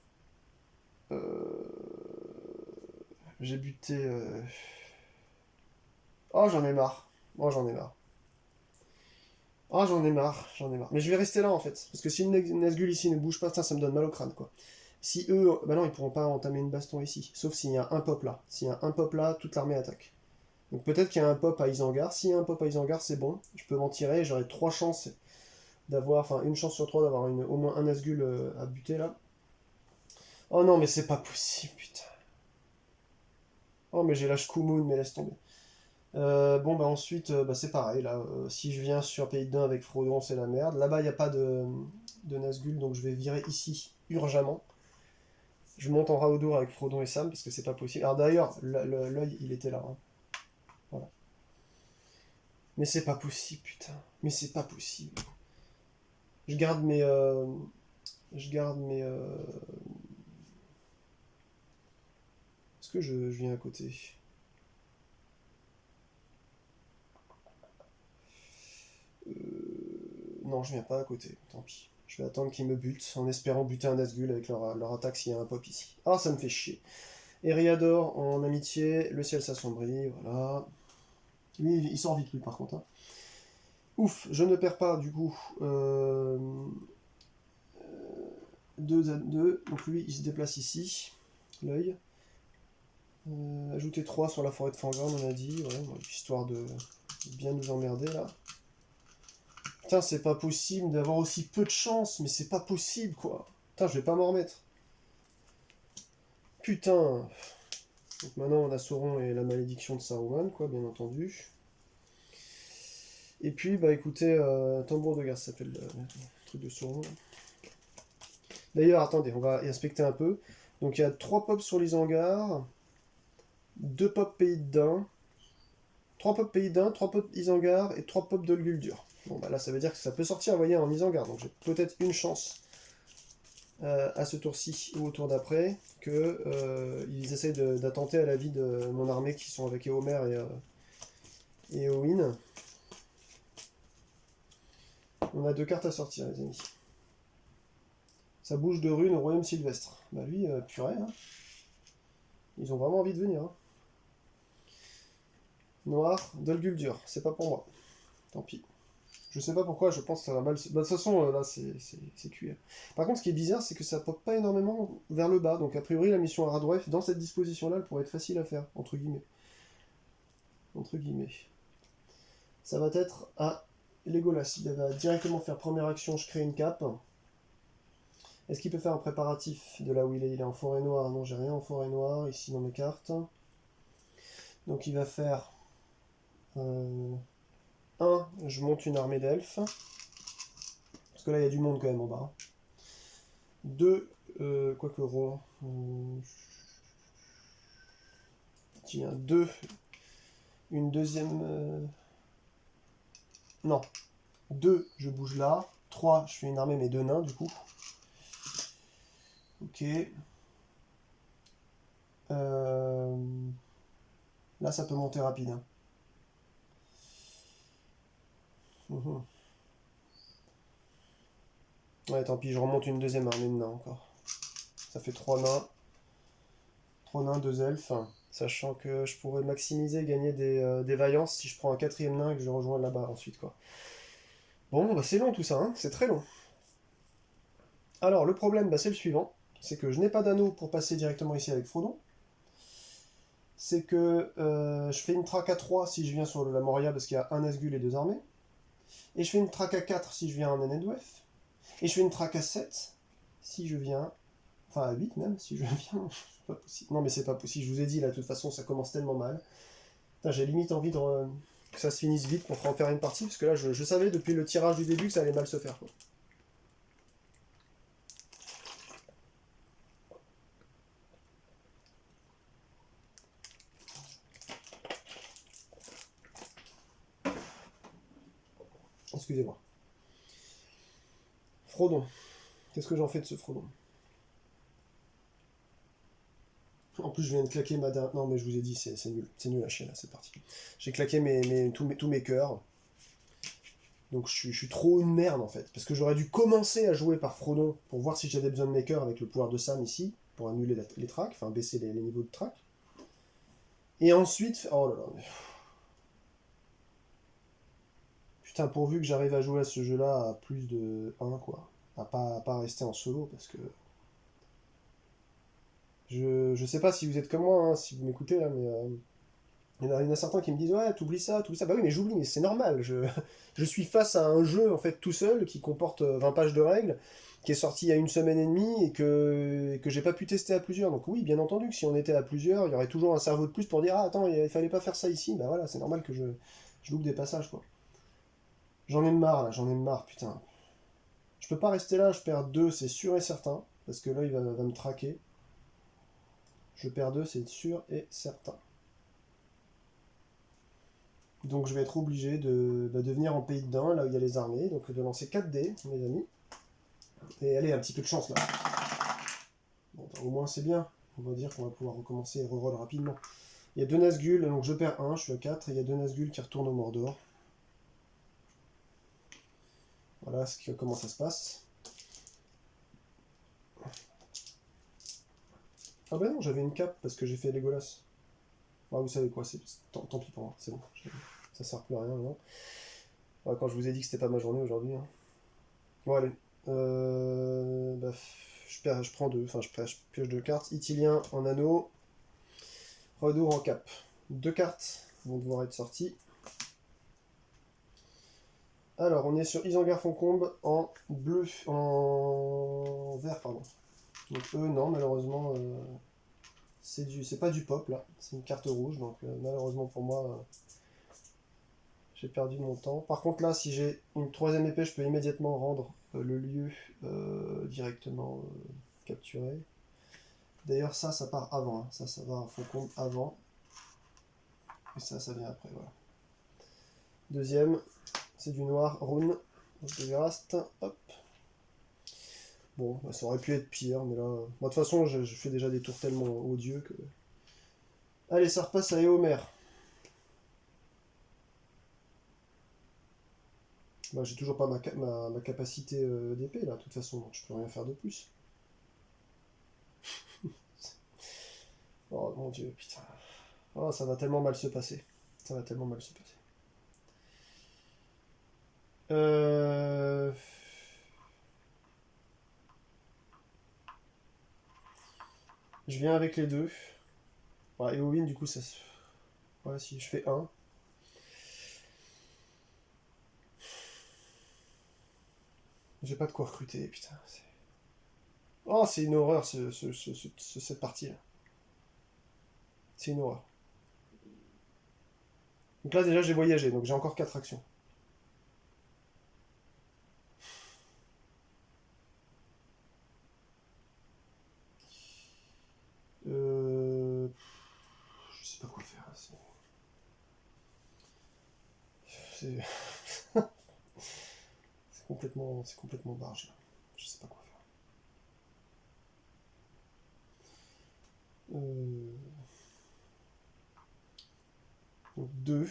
Speaker 1: J'ai buté... Oh, j'en ai marre. Oh, j'en ai marre. Oh, j'en ai marre. Mais je vais rester là, en fait. Parce que si une Nazgûl ici ne bouge pas, ça me donne mal au crâne, quoi. Si eux... Bah non, ils pourront pas entamer une baston ici. Sauf s'il y a un pop là. S'il y a un pop là, toute l'armée attaque. Donc peut-être qu'il y a un pop à Isengard. S'il y a un pop à Isengard, c'est bon. Je peux m'en tirer. J'aurai 3 chances d'avoir... Enfin, une chance sur 3 d'avoir au moins un Nazgûl à buter, là. Oh non, mais c'est pas possible, putain. Oh, mais j'ai l'âge Kumun, mais laisse tomber. Bon, bah ensuite, bah, c'est pareil, là. Si je viens sur Pays de Dain avec Frodon, c'est la merde. Là-bas, il n'y a pas de Nazgûl, donc je vais virer ici, urgemment. Je monte en Raodour avec Frodon et Sam, parce que c'est pas possible. Alors d'ailleurs, l'œil, il était là. Hein. Voilà. Mais c'est pas possible, putain. Mais c'est pas possible. Je garde mes... je garde mes... Est-ce que je viens à côté? Non, je viens pas à côté, tant pis. Je vais attendre qu'ils me butent, en espérant buter un Nazgûl avec leur attaque s'il y a un pop ici. Ah, ça me fait chier. Eriador en amitié, le ciel s'assombrit, voilà. Lui, il sort vite, lui, par contre. Hein. Ouf, je ne perds pas, du coup. 2 à 2. Donc lui, il se déplace ici. L'œil. Ajouter 3 sur la forêt de Fangorn, on a dit. Ouais, histoire de bien nous emmerder, là. Putain, c'est pas possible d'avoir aussi peu de chance, mais c'est pas possible, quoi. Putain, je vais pas m'en remettre. Putain. Donc maintenant, on a Sauron et la malédiction de Saruman, quoi, bien entendu. Et puis, bah écoutez, tambour de guerre, ça s'appelle le truc de Sauron. D'ailleurs, attendez, on va y inspecter un peu. Donc il y a 3 pops sur l'Isengard, 2 pops Pays de Dain, 3 pops Pays de Dain, 3 pops Isengard et 3 pops de Guldur. Bon bah là ça veut dire que ça peut sortir, vous voyez, en Isengard, donc j'ai peut-être une chance à ce tour-ci ou au tour d'après que ils essayent d'attenter à la vie de mon armée qui sont avec Éomer et Éowyn. On a 2 cartes à sortir les amis. Ça bouge de rune au royaume sylvestre. Bah lui, purée, hein. Ils ont vraiment envie de venir. Hein. Noir, Dol Guldur, c'est pas pour moi. Tant pis. Je sais pas pourquoi, je pense que ça va mal. Bah, de toute façon, là, c'est cuit. Par contre, ce qui est bizarre, c'est que ça pop pas énormément vers le bas. Donc, a priori, la mission Hardwife, dans cette disposition-là, elle pourrait être facile à faire, entre guillemets. Entre guillemets. Ça va être à Legolas. Il va directement faire première action, je crée une cape. Est-ce qu'il peut faire un préparatif de là où il est? Il est en forêt noire. Non, j'ai rien en forêt noire ici dans mes cartes. Donc, il va faire. 1, je monte une armée d'elfes. Parce que là, il y a du monde quand même en bas. 2, quoique rond. Tiens, 2. Une deuxième. Non. 2, je bouge là. 3, je fais une armée, mais 2 nains du coup. Ok. Là, ça peut monter rapide. Hein. Mhm. Ouais, tant pis, je remonte une deuxième armée de nains encore. Ça fait 3 nains. 3 nains, 2 elfes. Sachant que je pourrais maximiser, gagner des vaillances si je prends un quatrième nain et que je rejoins là-bas ensuite, quoi. Bon, bah c'est long tout ça, hein, c'est très long. Alors, le problème, bah, c'est le suivant. C'est que je n'ai pas d'anneau pour passer directement ici avec Frodon. C'est que je fais une traque à 3 si je viens sur la Moria parce qu'il y a un Nazgûl et 2 armées. Et je fais une traque à 4 si je viens en Enedwef. Et je fais une traque à 7 si je viens. Enfin à 8 même si je viens. C'est pas possible. Non mais c'est pas possible, je vous ai dit là, de toute façon ça commence tellement mal. J'ai limite envie que ça se finisse vite pour en faire une partie, parce que là je savais depuis le tirage du début que ça allait mal se faire. Quoi. Excusez-moi. Frodon. Qu'est-ce que j'en fais de ce Frodon? En plus, je viens de claquer ma dernière. Non, mais je vous ai dit, c'est nul. C'est nul à chier là, c'est parti. J'ai claqué tous mes cœurs. Donc je suis trop une merde en fait. Parce que j'aurais dû commencer à jouer par Frodon pour voir si j'avais besoin de mes cœurs avec le pouvoir de Sam ici, pour annuler les tracks, enfin baisser les niveaux de track. Et ensuite. Oh là là. Putain, pourvu que j'arrive à jouer à ce jeu-là à plus de 1, quoi. À pas rester en solo, parce que. Je sais pas si vous êtes comme moi, hein, si vous m'écoutez là, mais. Il y en a certains qui me disent ouais, t'oublies ça, t'oublies ça. Bah oui, mais j'oublie, mais c'est normal. Je suis face à un jeu en fait tout seul qui comporte 20 pages de règles, qui est sorti il y a une semaine et demie et que j'ai pas pu tester à plusieurs. Donc oui, bien entendu que si on était à plusieurs, il y aurait toujours un cerveau de plus pour dire ah attends, il fallait pas faire ça ici. Bah voilà, c'est normal que je loupe des passages quoi. J'en ai marre là, j'en ai marre, putain. Je peux pas rester là, je perds 2, c'est sûr et certain. Parce que là, va me traquer. Je perds 2, c'est sûr et certain. Donc je vais être obligé de venir en pays de Dain, là où il y a les armées. Donc de lancer 4 dés, mes amis. Et allez, un petit peu de chance là. Bon, bah, au moins c'est bien. On va dire qu'on va pouvoir recommencer et reroll rapidement. Il y a 2 Nazgûl, donc je perds 1, je suis à 4. Et il y a 2 Nazgûl qui retournent au Mordor. Voilà comment ça se passe. Ah bah non, j'avais une cape parce que j'ai fait Legolas. Ah, vous savez quoi, tant pis pour moi, c'est bon. Ça sert plus à rien, non. Ouais, quand je vous ai dit que c'était pas ma journée aujourd'hui. Hein. Bon, allez. Bah, je prends deux. Enfin, je pioche 2 cartes. Itilien en anneau. Redour en cap. 2 cartes vont devoir être sorties. Alors, on est sur Isengard Foncombe en bleu. En vert, pardon. Donc, eux, non, malheureusement. C'est pas du pop là. C'est une carte rouge. Donc, malheureusement pour moi. J'ai perdu mon temps. Par contre, là, si j'ai une troisième épée, je peux immédiatement rendre le lieu directement capturé. D'ailleurs, ça part avant. Hein. Ça va à Faucon avant. Et ça vient après. Voilà. Deuxième, c'est du noir, rune. Donc, de Verast. Hop. Bon, bah, ça aurait pu être pire, mais là. Moi, de toute façon, je fais déjà des tours tellement odieux que. Allez, ça repasse à Éomer. Bah, j'ai toujours pas ma capacité d'épée là, de toute façon, donc je peux rien faire de plus. Oh mon dieu, putain. Oh, ça va tellement mal se passer. Ça va tellement mal se passer. Euh... Je viens avec les deux. Ouais, et Owin, du coup, ça. Ouais, si je fais un. J'ai pas de quoi recruter, putain. Oh, c'est une horreur cette partie-là. C'est une horreur. Donc là, déjà, j'ai voyagé, donc j'ai encore 4 actions. Euh... Je sais pas quoi faire. C'est c'est complètement barge là. Je sais pas quoi faire. Euh... Donc 2.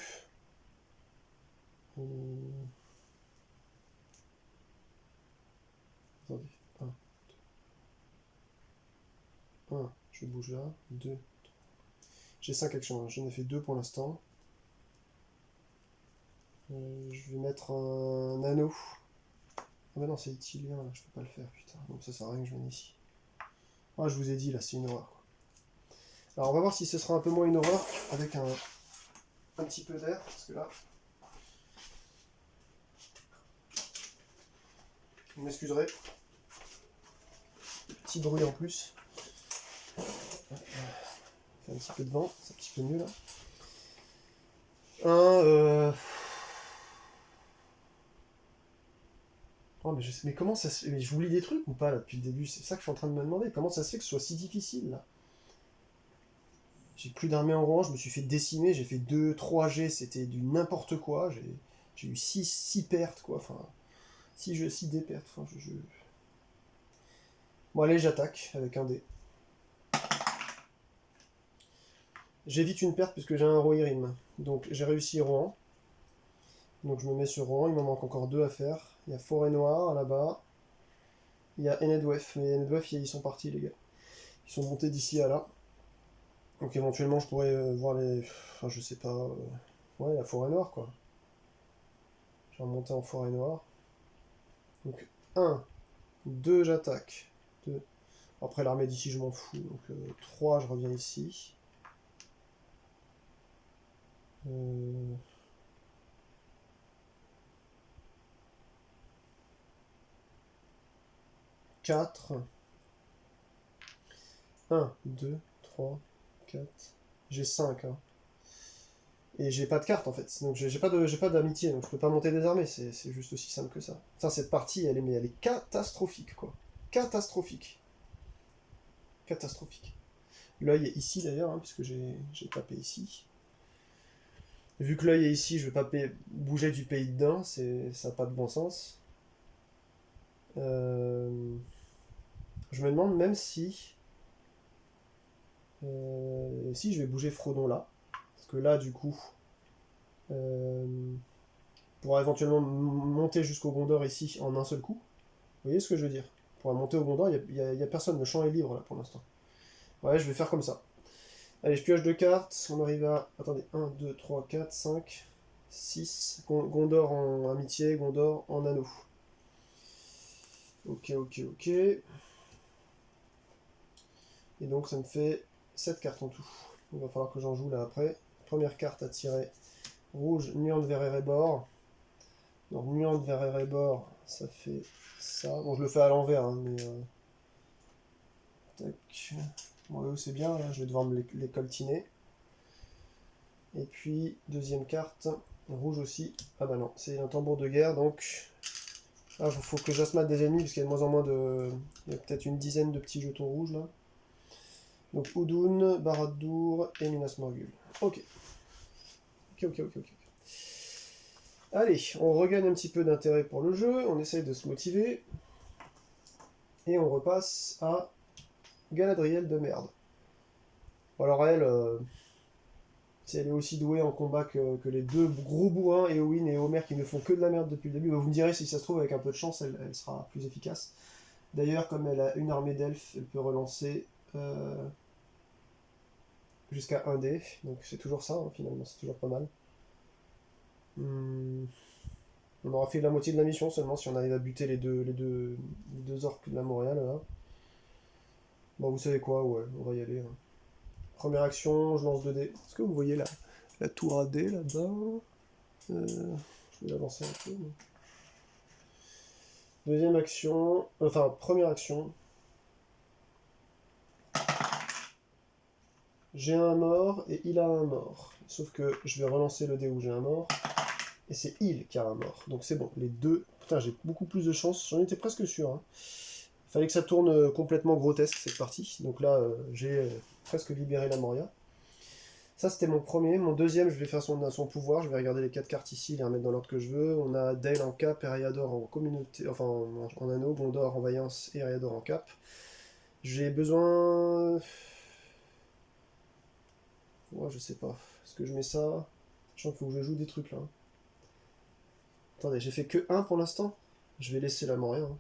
Speaker 1: Attendez. 1. Je bouge là. 2. J'ai 5 actions. J'en ai fait 2 pour l'instant. Je vais mettre un anneau. Ah bah non, c'est itilien là. Je peux pas le faire, putain. Donc ça sert à rien que je vienne ici. Ah, je vous ai dit là, c'est une horreur. Alors on va voir si ce sera un peu moins une horreur avec un petit peu d'air. Parce que là, vous m'excuserez. Petit bruit en plus. Fait un petit peu de vent, c'est un petit peu mieux là. Oh, mais, mais comment ça se fait? Mais j'oublie des trucs ou pas là depuis le début? C'est ça que je suis en train de me demander. Comment ça se fait que ce soit si difficile là? J'ai plus d'armée en rang, je me suis fait décimer, j'ai fait 2 3 G, c'était du n'importe quoi. J'ai eu 6 pertes quoi. Enfin, 6 dés pertes. Enfin, Bon, allez, j'attaque avec un dé. J'évite une perte puisque j'ai un Rohirrim. Donc j'ai réussi Rohan. Donc je me mets sur Rohan, il m'en manque encore 2 à faire. Il y a Forêt Noire là-bas. Il y a Enedwef, mais Enedwef ils sont partis les gars. Ils sont montés d'ici à là. Donc éventuellement je pourrais voir les. Enfin je sais pas. Ouais, la Forêt Noire quoi. Je vais remonter en Forêt Noire. Donc 1, 2 j'attaque. 2. Après l'armée d'ici je m'en fous. Donc 3 je reviens ici. 4. 1, 2, 3, 4. J'ai 5. Hein. Et j'ai pas de carte en fait. Donc j'ai pas d'amitié, donc je peux pas monter des armées. C'est juste aussi simple que ça. Enfin, cette partie, mais elle est catastrophique quoi. Catastrophique. Catastrophique. L'œil est ici d'ailleurs, hein, puisque j'ai tapé ici. Vu que l'œil est ici, je vais pas bouger du pays dedans, ça n'a pas de bon sens. Je me demande même si je vais bouger Frodon là. Parce que là, du coup, euh, pourra éventuellement monter jusqu'au Gondor ici en un seul coup. Vous voyez ce que je veux dire? Pour monter au Gondor, il y a personne, le champ est libre là pour l'instant. Ouais, je vais faire comme ça. Allez, je pioche 2 cartes, on arrive à. Attendez, 1, 2, 3, 4, 5, 6. Gondor en amitié, Gondor en anneau. Ok, ok, ok. Et donc ça me fait 7 cartes en tout. Il va falloir que j'en joue là après. Première carte à tirer. Rouge, Nuant vers Erebor. Donc Nuant vers Erebor, ça fait ça. Bon, je le fais à l'envers, hein, mais. Tac. Bon, c'est bien, là, je vais devoir me les coltiner. Et puis, deuxième carte, rouge aussi. Ah bah non, c'est un tambour de guerre, donc. Ah, faut que j'asmate des ennemis, parce qu'il y a de moins en moins de. Il y a peut-être une dizaine de petits jetons rouges là. Donc Udun, Barad-dûr et Minas Morgul. Ok. Ok. Allez, on regagne un petit peu d'intérêt pour le jeu, on essaye de se motiver. Et on repasse à Galadriel de merde. Bon, alors elle, elle est aussi douée en combat que les deux gros bourrins, Éowyn et Homer, qui ne font que de la merde depuis le début. Vous me direz, si ça se trouve, avec un peu de chance, elle sera plus efficace. D'ailleurs, comme elle a une armée d'elfes, elle peut relancer jusqu'à 1 dé. Donc c'est toujours ça, hein, finalement, c'est toujours pas mal. On aura fait la moitié de la mission seulement si on arrive à buter les deux orques de la Montréal là. Bon, vous savez quoi, ouais, on va y aller, hein. Première action, je lance 2 dés. Est-ce que vous voyez la tour à dés là-bas? Je vais l'avancer un peu. Deuxième action, enfin première action. J'ai un mort et il a un mort. Sauf que je vais relancer le dé où j'ai un mort. Et c'est il qui a un mort. Donc c'est bon, les deux... Putain, j'ai beaucoup plus de chance. J'en étais presque sûr, hein. Fallait que ça tourne complètement grotesque cette partie. Donc là, j'ai presque libéré la Moria. Ça, c'était mon premier. Mon deuxième, je vais faire son pouvoir. Je vais regarder les 4 cartes ici, les remettre dans l'ordre que je veux. On a Dale en cap, Eriador en communauté, enfin en anneau, Gondor en vaillance et Eriador en cap. J'ai besoin... Ouais, je sais pas. Est-ce que je mets ça? Sachant qu'il faut que je joue des trucs là. Attendez, j'ai fait que 1 pour l'instant. Je vais laisser la Moria, hein.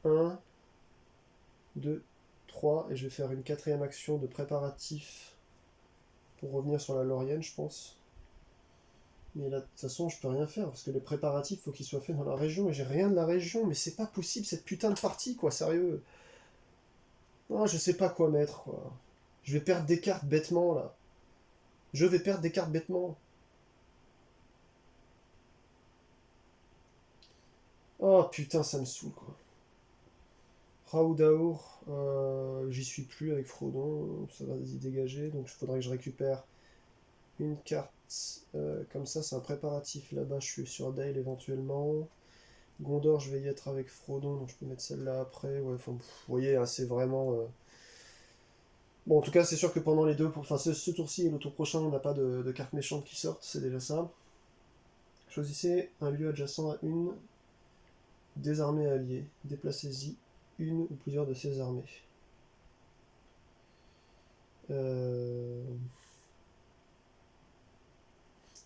Speaker 1: 1, 2, 3, et je vais faire une 4ème action de préparatif pour revenir sur la Laurienne, je pense. Mais là, de toute façon, je peux rien faire, parce que les préparatifs, faut qu'ils soient faits dans la région, et j'ai rien de la région, mais c'est pas possible, cette putain de partie, quoi, sérieux. Oh, je sais pas quoi mettre, quoi. Je vais perdre des cartes bêtement, là. Je vais perdre des cartes bêtement. Oh, putain, ça me saoule, quoi. Raoul-Daour, j'y suis plus avec Frodon, ça va y dégager, donc il faudrait que je récupère une carte comme ça, c'est un préparatif. Là-bas, je suis sur Dale éventuellement. Gondor, je vais y être avec Frodon, donc je peux mettre celle-là après. Ouais, enfin, vous voyez, hein, c'est vraiment... Bon, en tout cas, c'est sûr que pendant les deux... Enfin, ce tour-ci et le tour prochain, on n'a pas de cartes méchantes qui sortent, c'est déjà ça. Choisissez un lieu adjacent à une des armées alliées. Déplacez-y une ou plusieurs de ces armées.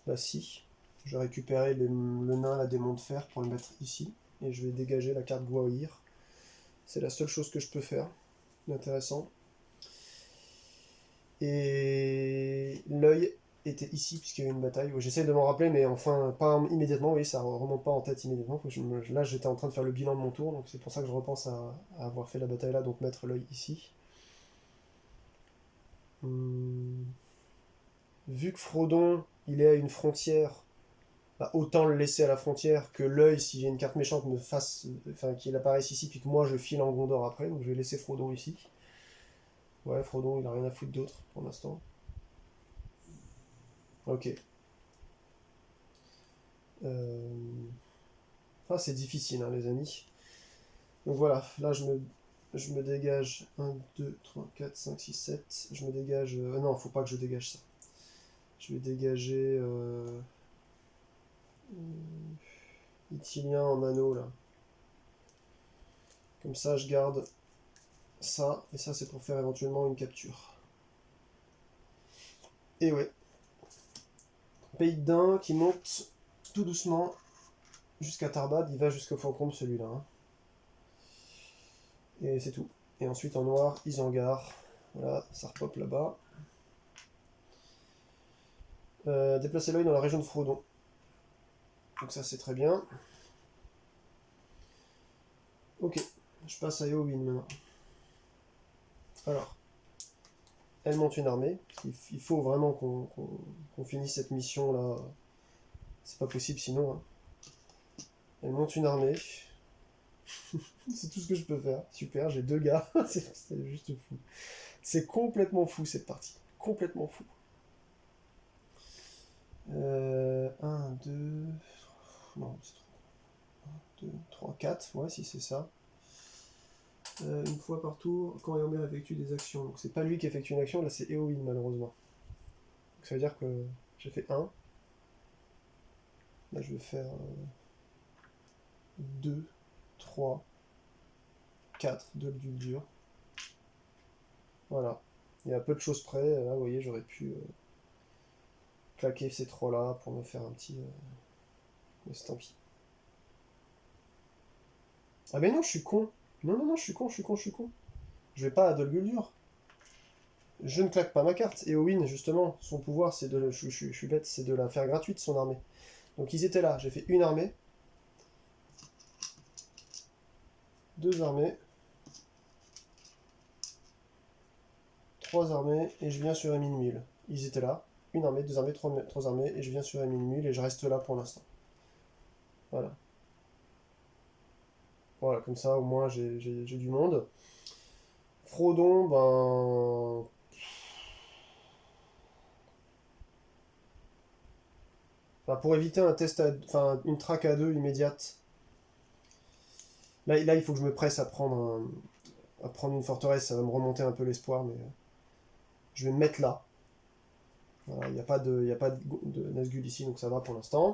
Speaker 1: Là, si. Je vais récupérer le nain, la démon de fer, pour le mettre ici. Et je vais dégager la carte Gwaihir. C'est la seule chose que je peux faire. Intéressant. Et l'œil était ici, puisqu'il y a eu une bataille. J'essaie de m'en rappeler, mais enfin, pas immédiatement. Oui, ça remonte pas en tête immédiatement. Là, j'étais en train de faire le bilan de mon tour, donc c'est pour ça que je repense à avoir fait la bataille là, donc mettre l'œil ici. Vu que Frodon, il est à une frontière, bah, autant le laisser à la frontière que l'œil, si j'ai une carte méchante, me fasse, enfin, qu'il apparaisse ici, puis que moi je file en Gondor après. Donc je vais laisser Frodon ici. Ouais, Frodon, il a rien à foutre d'autre pour l'instant. Ok. Ah, c'est difficile, hein, les amis. Donc voilà, là je me dégage 1, 2, 3, 4, 5, 6, 7. Je me dégage. Non, faut pas que je dégage ça. Je vais dégager. Itilien en anneau là. Comme ça, je garde ça. Et ça, c'est pour faire éventuellement une capture. Et ouais. Pays de Dain qui monte tout doucement jusqu'à Tarbad. Il va jusqu'au Fantôme celui-là, hein. Et c'est tout. Et ensuite en noir, Isengard. Voilà, ça repop là-bas. Déplacer l'œil dans la région de Frodon. Donc ça c'est très bien. Ok, je passe à Éowyn maintenant. Alors, elle monte une armée. Il faut vraiment qu'on finisse cette mission là. C'est pas possible sinon, hein. Elle monte une armée. C'est tout ce que je peux faire. Super, j'ai 2 gars. C'est juste fou. C'est complètement fou cette partie. Complètement fou. 1, 2... Non, c'est trop. 1, 2, 3, 4. Ouais, si c'est ça. Une fois par tour, quand Éomer effectue des actions. Donc c'est pas lui qui effectue une action, là c'est Éowyn malheureusement. Donc ça veut dire que j'ai fait 1. Là je vais faire 2, 3, 4 de dur. Voilà. Il y a peu de choses près. Là vous voyez, j'aurais pu claquer ces 3 là pour me faire un petit... Mais c'est tant pis. Ah mais non, je suis con. Non, je suis con. Je vais pas à Dol Guldur. Je ne claque pas ma carte. Éowyn, justement, son pouvoir, c'est de... Je suis bête, c'est de la faire gratuite, son armée. Donc ils étaient là, j'ai fait une armée. 2 armées, 3 armées, et je viens sur Émile Mule. Ils étaient là. Une armée, 2 armées, 3 armées, et je viens sur Émile Mule, et je reste là pour l'instant. Voilà. Voilà, comme ça, au moins, j'ai du monde. Frodon, ben... Enfin, pour éviter un test enfin, une traque à 2 immédiate, là, il faut que je me presse à prendre une forteresse, ça va me remonter un peu l'espoir, mais je vais me mettre là. Voilà, il n'y a pas de Nazgûl ici, donc ça va pour l'instant.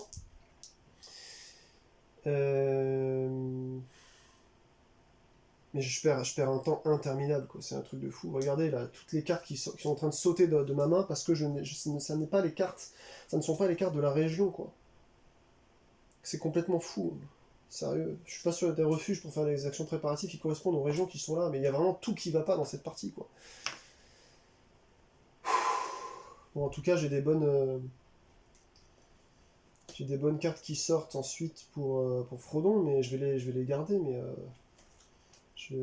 Speaker 1: Mais je perds un temps interminable, quoi. C'est un truc de fou. Regardez là, toutes les cartes qui sont en train de sauter de ma main parce que ça n'est pas les cartes, ça ne sont pas les cartes de la région, quoi. C'est complètement fou. Sérieux. Je suis pas sur des refuges pour faire des actions préparatives qui correspondent aux régions qui sont là, mais il y a vraiment tout qui va pas dans cette partie, quoi. Bon, en tout cas, j'ai des bonnes cartes qui sortent ensuite pour Frodon, mais je vais les garder, mais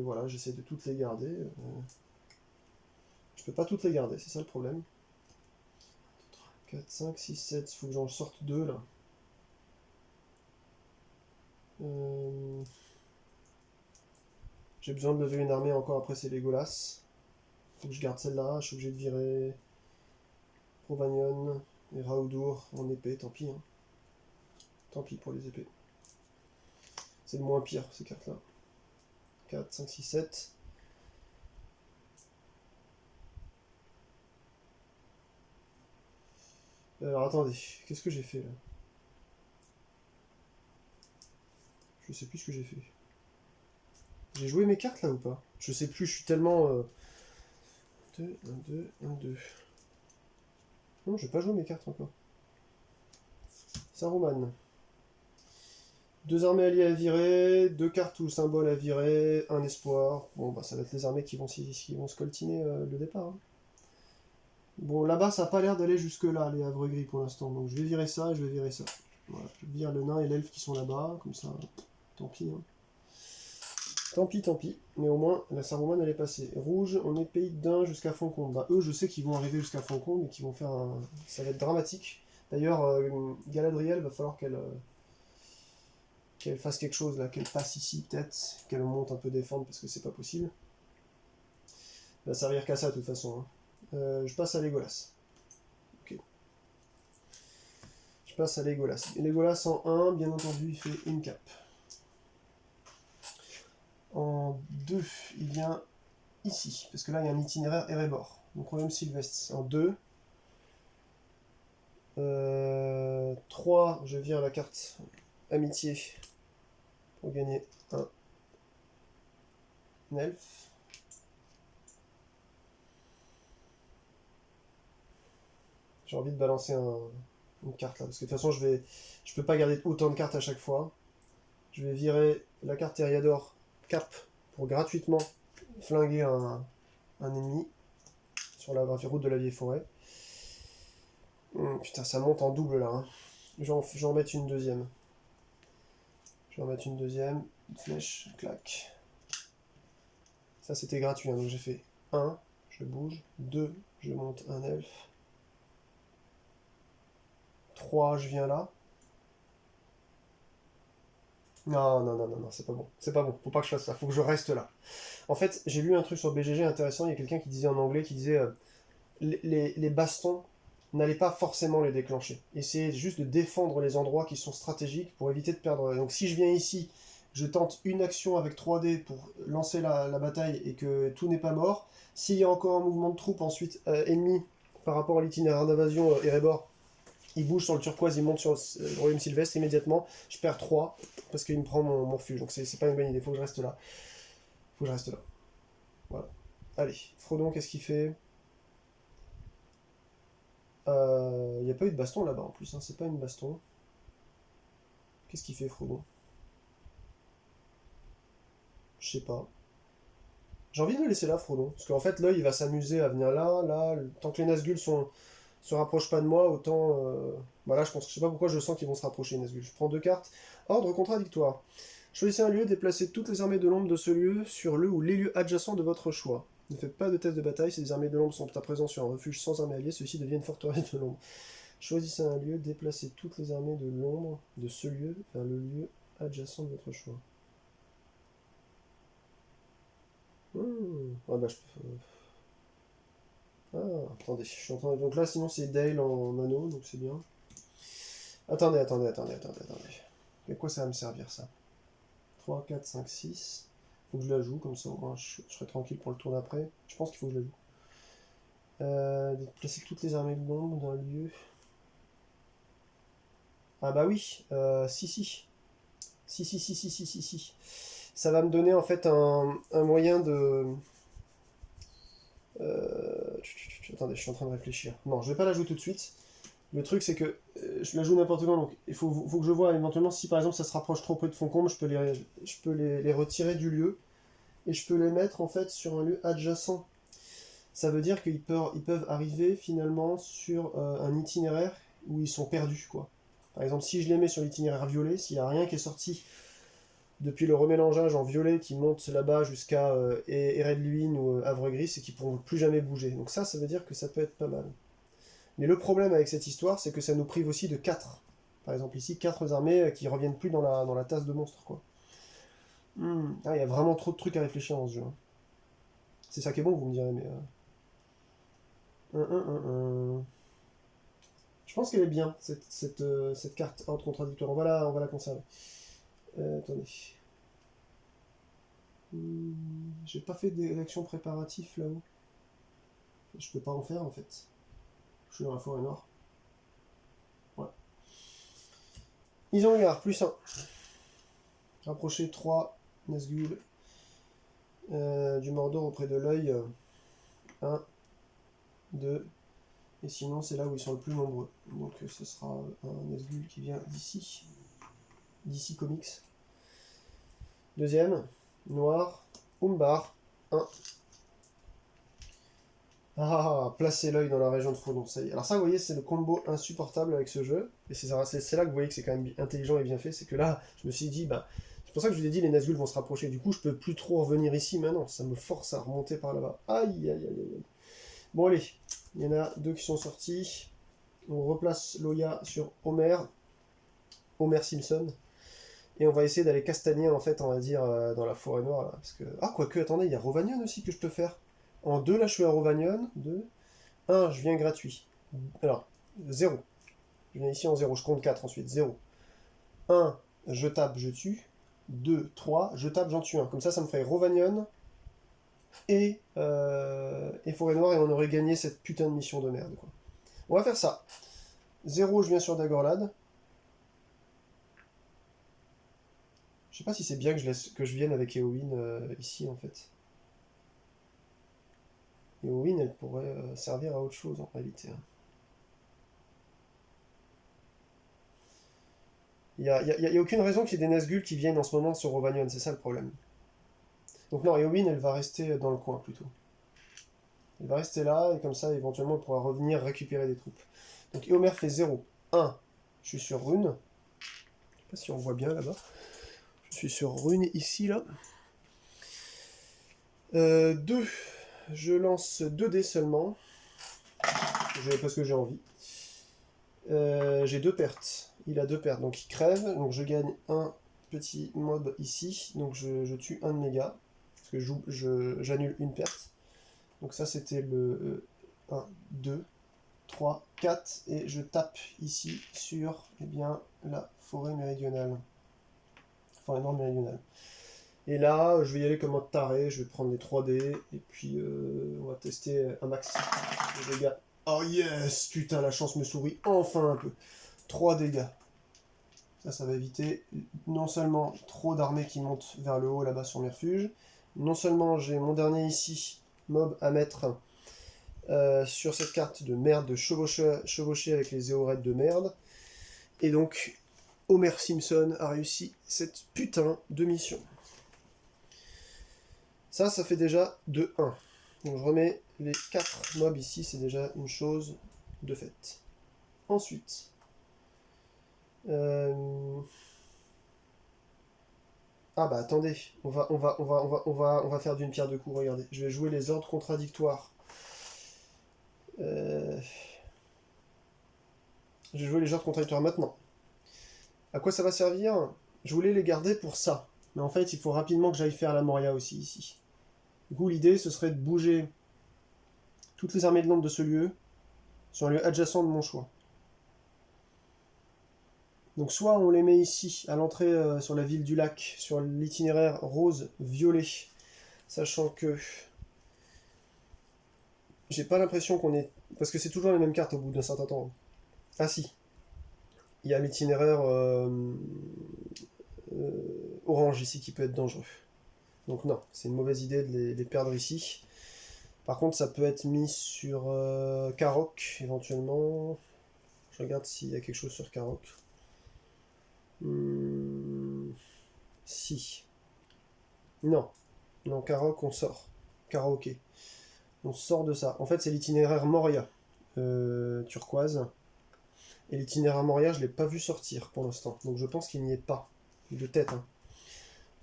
Speaker 1: voilà, j'essaie de toutes les garder. Je peux pas toutes les garder, c'est ça le problème. 4, 5, 6, 7, il faut que j'en sorte 2 là. J'ai besoin de lever une armée encore après ces Legolas. Faut que je garde celle-là, je suis obligé de virer Provagnon et Raodour en épée, tant pis. Hein. Tant pis pour les épées. C'est le moins pire ces cartes-là. 4, 5, 6, 7. Alors attendez, qu'est-ce que j'ai fait là? Je sais plus ce que j'ai fait. J'ai joué mes cartes là ou pas? Je sais plus, je suis tellement... 2, 1, 2, 1, 2. Non, je vais pas jouer mes cartes encore. Saruman. 2 armées alliées à virer, 2 cartes ou symboles à virer, un espoir. Bon, bah ça va être les armées qui vont se coltiner le départ. Hein. Bon, là-bas, ça n'a pas l'air d'aller jusque-là, les havres gris pour l'instant. Donc je vais virer ça et je vais virer ça. Voilà, je vire le nain et l'elfe qui sont là-bas, comme ça, tant pis. Hein. Tant pis, tant pis. Mais au moins, la Saruman, elle est passée. Rouge, on est pays d'un jusqu'à Foncombe. Bah, eux, je sais qu'ils vont arriver jusqu'à Foncombe et qu'ils vont faire un... Ça va être dramatique. D'ailleurs, Galadriel, va falloir qu'elle fasse quelque chose là, qu'elle passe ici peut-être, qu'elle monte un peu défendre parce que c'est pas possible. Elle va servir qu'à ça de toute façon. Hein. Je passe à Legolas. Ok. Je passe à Legolas. Et Legolas en 1, bien entendu, il fait une cape. En 2, il vient ici, parce que là il y a un itinéraire Erebor. Donc Royaume Sylvestre. En 2. 3, je vire la carte Amitié pour gagner un elfe. J'ai envie de balancer une carte là, parce que de toute façon je peux pas garder autant de cartes à chaque fois. Je vais virer la carte Eriador Cap pour gratuitement flinguer un ennemi sur la route de la vieille forêt. Putain, ça monte en double là. Hein. Je vais en mettre une deuxième. Je vais en mettre une deuxième. Une flèche, clac. Ça c'était gratuit, hein, donc j'ai fait 1, je bouge. 2, je monte un elfe. 3, je viens là. Non, non, non, non, non, c'est pas bon. C'est pas bon, faut pas que je fasse ça, faut que je reste là. En fait, j'ai lu un truc sur BGG intéressant, il y a quelqu'un qui disait en anglais, qui disait les bastons, n'allez pas forcément les déclencher. Essayez juste de défendre les endroits qui sont stratégiques pour éviter de perdre. Donc si je viens ici, je tente une action avec 3D pour lancer la bataille et que tout n'est pas mort. S'il y a encore un mouvement de troupes ensuite ennemi par rapport à l'itinéraire d'invasion Erebor, il bouge sur le turquoise, il monte sur le royaume sylvestre immédiatement. Je perds 3 parce qu'il me prend mon refuge. Donc c'est pas une bonne idée, faut que je reste là. Faut que je reste là. Voilà. Allez, Frodon, qu'est-ce qu'il fait? Il n'y a pas eu de baston là-bas en plus, hein. C'est pas une baston. Qu'est-ce qu'il fait Frodon? Je sais pas. J'ai envie de le laisser là, Frodon. Parce qu'en fait, là, il va s'amuser à venir là, là. Tant que les Nazgûl se rapprochent pas de moi, autant. Bah là, je sais pas pourquoi je sens qu'ils vont se rapprocher, les Nazgûl. Je prends 2 cartes. Ordre contradictoire. Choisissez un lieu, déplacez toutes les armées de l'ombre de ce lieu sur le ou les lieux adjacents de votre choix. Ne faites pas de test de bataille, si les armées de l'ombre sont à présent sur un refuge sans armée alliée, ceux-ci deviennent forteresse de l'ombre. Choisissez un lieu, déplacez toutes les armées de l'ombre de ce lieu vers le lieu adjacent de votre choix. Ah bah je peux... Ah, attendez, je suis en train... Donc là, sinon c'est Dale en anneau, donc c'est bien. Attendez. Et quoi ça va me servir, ça? 3, 4, 5, 6. Faut que je la joue, comme ça au moins je serai tranquille pour le tour d'après. Je pense qu'il faut que je la joue. Déplacer toutes les armées de l'ombre dans le lieu. Ah bah oui, si. Si. Ça va me donner en fait un moyen de... Attendez, je suis en train de réfléchir. Non, je vais pas la jouer tout de suite. Le truc c'est que je la joue n'importe quand, donc il faut que je vois éventuellement si par exemple ça se rapproche trop près de Foncombe, je peux les retirer du lieu et je peux les mettre en fait sur un lieu adjacent. Ça veut dire qu'ils peuvent arriver finalement sur un itinéraire où ils sont perdus, quoi. Par exemple, si je les mets sur l'itinéraire violet, s'il n'y a rien qui est sorti depuis le remélangeage en violet qui monte là-bas jusqu'à Eredluin ou Havre-Gris, c'est qu'ils ne pourront plus jamais bouger. Donc ça veut dire que ça peut être pas mal. Mais le problème avec cette histoire, c'est que ça nous prive aussi de 4. Par exemple ici, 4 armées qui reviennent plus dans la tasse de monstres, quoi. Ah, il y a vraiment trop de trucs à réfléchir dans ce jeu, hein. C'est ça qui est bon, vous me direz, mais... Je pense qu'elle est bien, cette carte ordre contradictoire. On va la conserver. Attendez. J'ai pas fait d'action préparatif là-haut. Je peux pas en faire en fait. Je suis dans la forêt noire. Ouais. Isengard, plus 1. Rapprocher 3 Nazgûl du Mordor auprès de l'œil. 1, 2. Et sinon, c'est là où ils sont le plus nombreux. Donc ce sera un Nazgûl qui vient d'ici. D'ici Comics. Deuxième, noir, Umbar, 1. Placer l'œil dans la région de Frodon, ça y est. Alors ça, vous voyez, c'est le combo insupportable avec ce jeu. Et c'est là que vous voyez que c'est quand même intelligent et bien fait. C'est que là, je me suis dit, bah, c'est pour ça que je vous ai dit, les Nazgûl vont se rapprocher. Du coup, je peux plus trop revenir ici maintenant. Ça me force à remonter par là-bas. Aïe. Bon, allez, il y en a 2 qui sont sortis. On replace Loya sur Homer Simpson. Et on va essayer d'aller castagner, en fait, on va dire, dans la forêt noire, là. Parce que... Ah, quoique, attendez, il y a Rovanion aussi que je peux faire. En 2, là, je suis à Rovanion. 2. 1, je viens gratuit. Alors, 0. Je viens ici en 0. Je compte 4 ensuite. 0. 1, je tape, je tue. 2, 3, je tape, j'en tue un. Comme ça me ferait Rovanion et forêt noire et on aurait gagné cette putain de mission de merde, quoi. On va faire ça. 0, je viens sur Dagorlad. Je sais pas si c'est bien que je vienne avec Éowyn ici, en fait. Éowyn, elle pourrait servir à autre chose, en réalité. Il n'y a aucune raison qu'il y ait des Nazgûl qui viennent en ce moment sur Rovanion, c'est ça le problème. Donc non, Éowyn, elle va rester dans le coin, plutôt. Elle va rester là, et comme ça, éventuellement, elle pourra revenir récupérer des troupes. Donc Éomer fait 0. 1, je suis sur Rune. Je sais pas si on voit bien, là-bas. Je suis sur Rune, ici, là. 2, je lance 2 dés seulement. Parce que j'ai envie. J'ai 2 pertes. Il a 2 pertes, donc il crève. Donc je gagne un petit mob ici. Donc je tue un de mes gars. Parce que j'annule une perte. Donc ça c'était le 1, 2, 3, 4. Et je tape ici sur la forêt méridionale. Forêt nord méridionale. Et là, je vais y aller comme un taré. Je vais prendre les 3 dés. Et puis on va tester un max de dégâts. Oh yes, putain, la chance me sourit enfin un peu. 3 dégâts. Ça va éviter non seulement trop d'armées qui montent vers le haut là-bas sur mes refuges, non seulement j'ai mon dernier ici, mob à mettre sur cette carte de merde, de chevaucher avec les éorètes de merde, et donc Homer Simpson a réussi cette putain de mission. Ça fait déjà de 1. Donc je remets les 4 mobs ici, c'est déjà une chose de faite. Ensuite, Ah bah attendez, on va faire d'une pierre deux coups, regardez. Je vais jouer les ordres contradictoires. Euh, Je vais jouer les ordres contradictoires maintenant. À quoi ça va servir? Je voulais les garder pour ça. Mais en fait, il faut rapidement que j'aille faire la Moria aussi, ici. Du coup, l'idée, ce serait de bouger toutes les armées de l'ombre de ce lieu sur un lieu adjacent de mon choix. Donc soit on les met ici, à l'entrée sur la ville du lac, sur l'itinéraire rose-violet, sachant que j'ai pas l'impression qu'on est... Parce que c'est toujours les mêmes cartes au bout d'un certain temps. Ah si, il y a l'itinéraire orange ici qui peut être dangereux. Donc non, c'est une mauvaise idée de les perdre ici. Par contre, ça peut être mis sur Karok, éventuellement. Je regarde s'il y a quelque chose sur Karok. Si. Non. Non, Karok, on sort. Karaoké. On sort de ça. En fait, c'est l'itinéraire Moria, turquoise. Et l'itinéraire Moria, je ne l'ai pas vu sortir pour l'instant. Donc je pense qu'il n'y est pas. De tête. Hein.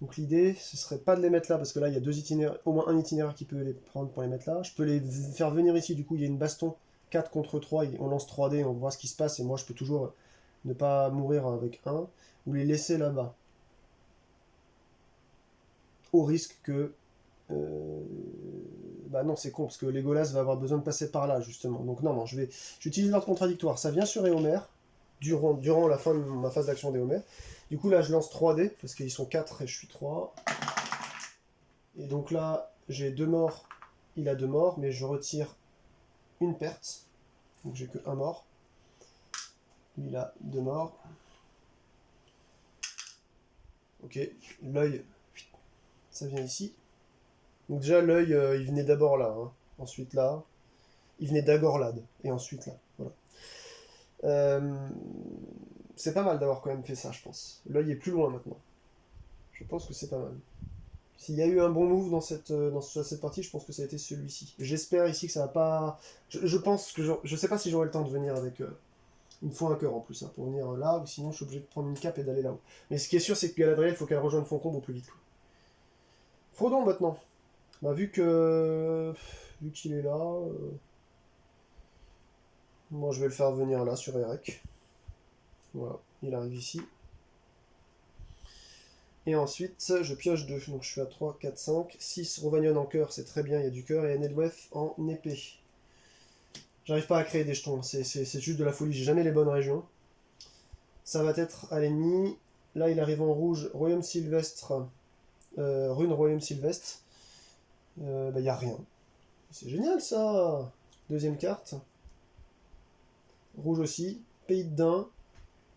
Speaker 1: Donc l'idée, ce serait pas de les mettre là, parce que là, il y a deux itinéraires, au moins un itinéraire qui peut les prendre pour les mettre là. Je peux les faire venir ici, du coup, il y a une baston 4 contre 3, on lance 3D, on voit ce qui se passe, et moi, je peux toujours ne pas mourir avec un, ou les laisser là-bas. Au risque que... Bah non, c'est con, parce que Legolas va avoir besoin de passer par là, justement. Donc non, non, j'utilise l'ordre contradictoire. Ça vient sur Éomer, durant la fin de ma phase d'action d'Éomer. Du coup, là, je lance 3D, parce qu'ils sont 4 et je suis 3. Et donc là, j'ai 2 morts, il a 2 morts, mais je retire une perte. Donc j'ai que 1 mort. Lui, il a 2 morts. Ok, l'œil, ça vient ici. Donc déjà, l'œil, il venait d'abord là, hein. Ensuite là. Il venait d'Agorlad, et ensuite là. Voilà. Euh, c'est pas mal d'avoir quand même fait ça, je pense. L'œil est plus loin maintenant. Je pense que c'est pas mal. S'il y a eu un bon move dans cette partie, je pense que ça a été celui-ci. J'espère ici que ça va pas... Je pense que... Je sais pas si j'aurai le temps de venir avec... il me faut un cœur en plus, hein, pour venir là, ou sinon je suis obligé de prendre une cape et d'aller là-haut. Mais ce qui est sûr, c'est que Galadriel, il faut qu'elle rejoigne Foncombe au plus vite. Frodon maintenant. Bah, vu qu'il est là... moi je vais le faire venir là, sur Erek. Voilà, il arrive ici. Et ensuite, je pioche 2. Donc je suis à 3, 4, 5. 6, Rovagnon en cœur, c'est très bien, il y a du cœur. Et Nedwef en épée. J'arrive pas à créer des jetons, c'est juste de la folie, j'ai jamais les bonnes régions. Ça va être à l'ennemi. Là, il arrive en rouge, Royaume Sylvestre, rune Royaume Sylvestre. Bah, y a rien. C'est génial ça! Deuxième carte. Rouge aussi. Pays de Dain.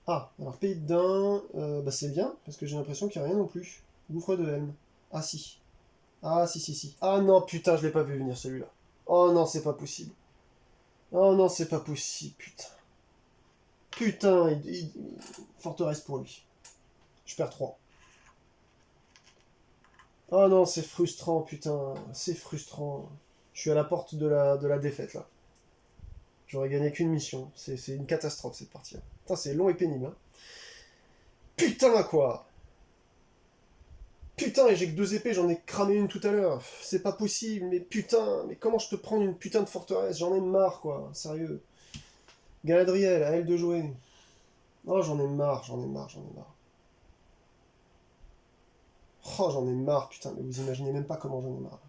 Speaker 1: Ah, alors Pays de Dain, bah c'est bien, parce que j'ai l'impression qu'il n'y a rien non plus. Gouffre de Helm. Ah si. Ah si si si. Ah non, putain, je l'ai pas vu venir celui-là. Oh non, c'est pas possible. Oh non, c'est pas possible, putain. Putain, forteresse pour lui. Je perds 3. Oh non, c'est frustrant, putain. C'est frustrant. Je suis à la porte de la défaite, là. J'aurais gagné qu'une mission. C'est une catastrophe, cette partie. Putain, c'est long et pénible. Hein. Putain, quoi! Putain, et j'ai que 2 épées, j'en ai cramé une tout à l'heure. C'est pas possible, mais putain, mais comment je te prends une putain de forteresse? J'en ai marre, quoi. Sérieux. Galadriel, à elle de jouer. Oh, j'en ai marre, j'en ai marre, j'en ai marre. Oh, j'en ai marre, putain, mais vous imaginez même pas comment j'en ai marre.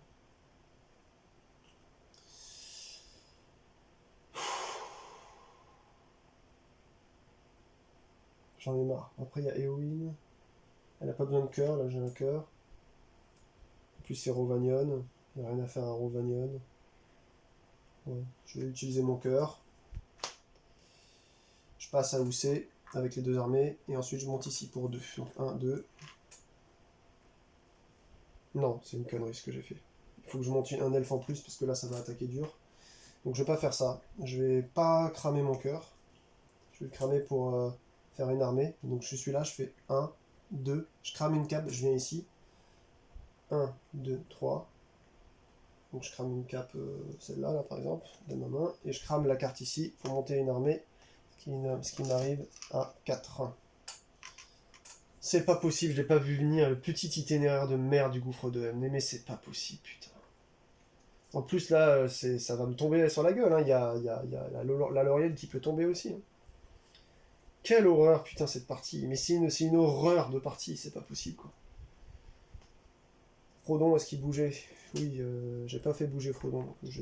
Speaker 1: J'en ai marre. Après, il y a Éowyn. Elle a pas besoin de cœur, là j'ai un cœur. En plus, c'est Rovagnon. Il n'y a rien à faire à Rovagnon. Ouais. Je vais utiliser mon cœur. Je passe à Houssé avec les 2 armées. Et ensuite, je monte ici pour 2. Donc 1, 2. Non, c'est une connerie ce que j'ai fait. Il faut que je monte un elfe en plus parce que là, ça va attaquer dur. Donc je vais pas faire ça. Je vais pas cramer mon cœur. Je vais le cramer pour faire une armée. Donc je suis là, je fais 1, 2. Je crame une cape, je viens ici. 1, 2, 3. Donc je crame une cape, celle-là, là, par exemple, de ma main. Et je crame la carte ici pour monter une armée. Ce qui m'arrive à 4. C'est pas possible, je l'ai pas vu venir, le petit itinéraire de merde du gouffre de M. Mais c'est pas possible, putain. En plus, là, ça va me tomber sur la gueule, hein. Il y a la laurienne qui peut tomber aussi, hein. Quelle horreur, putain, cette partie. Mais c'est une horreur de partie, c'est pas possible, quoi. Frodon, est-ce qu'il bougeait? Oui, j'ai pas fait bouger Frodon. Donc je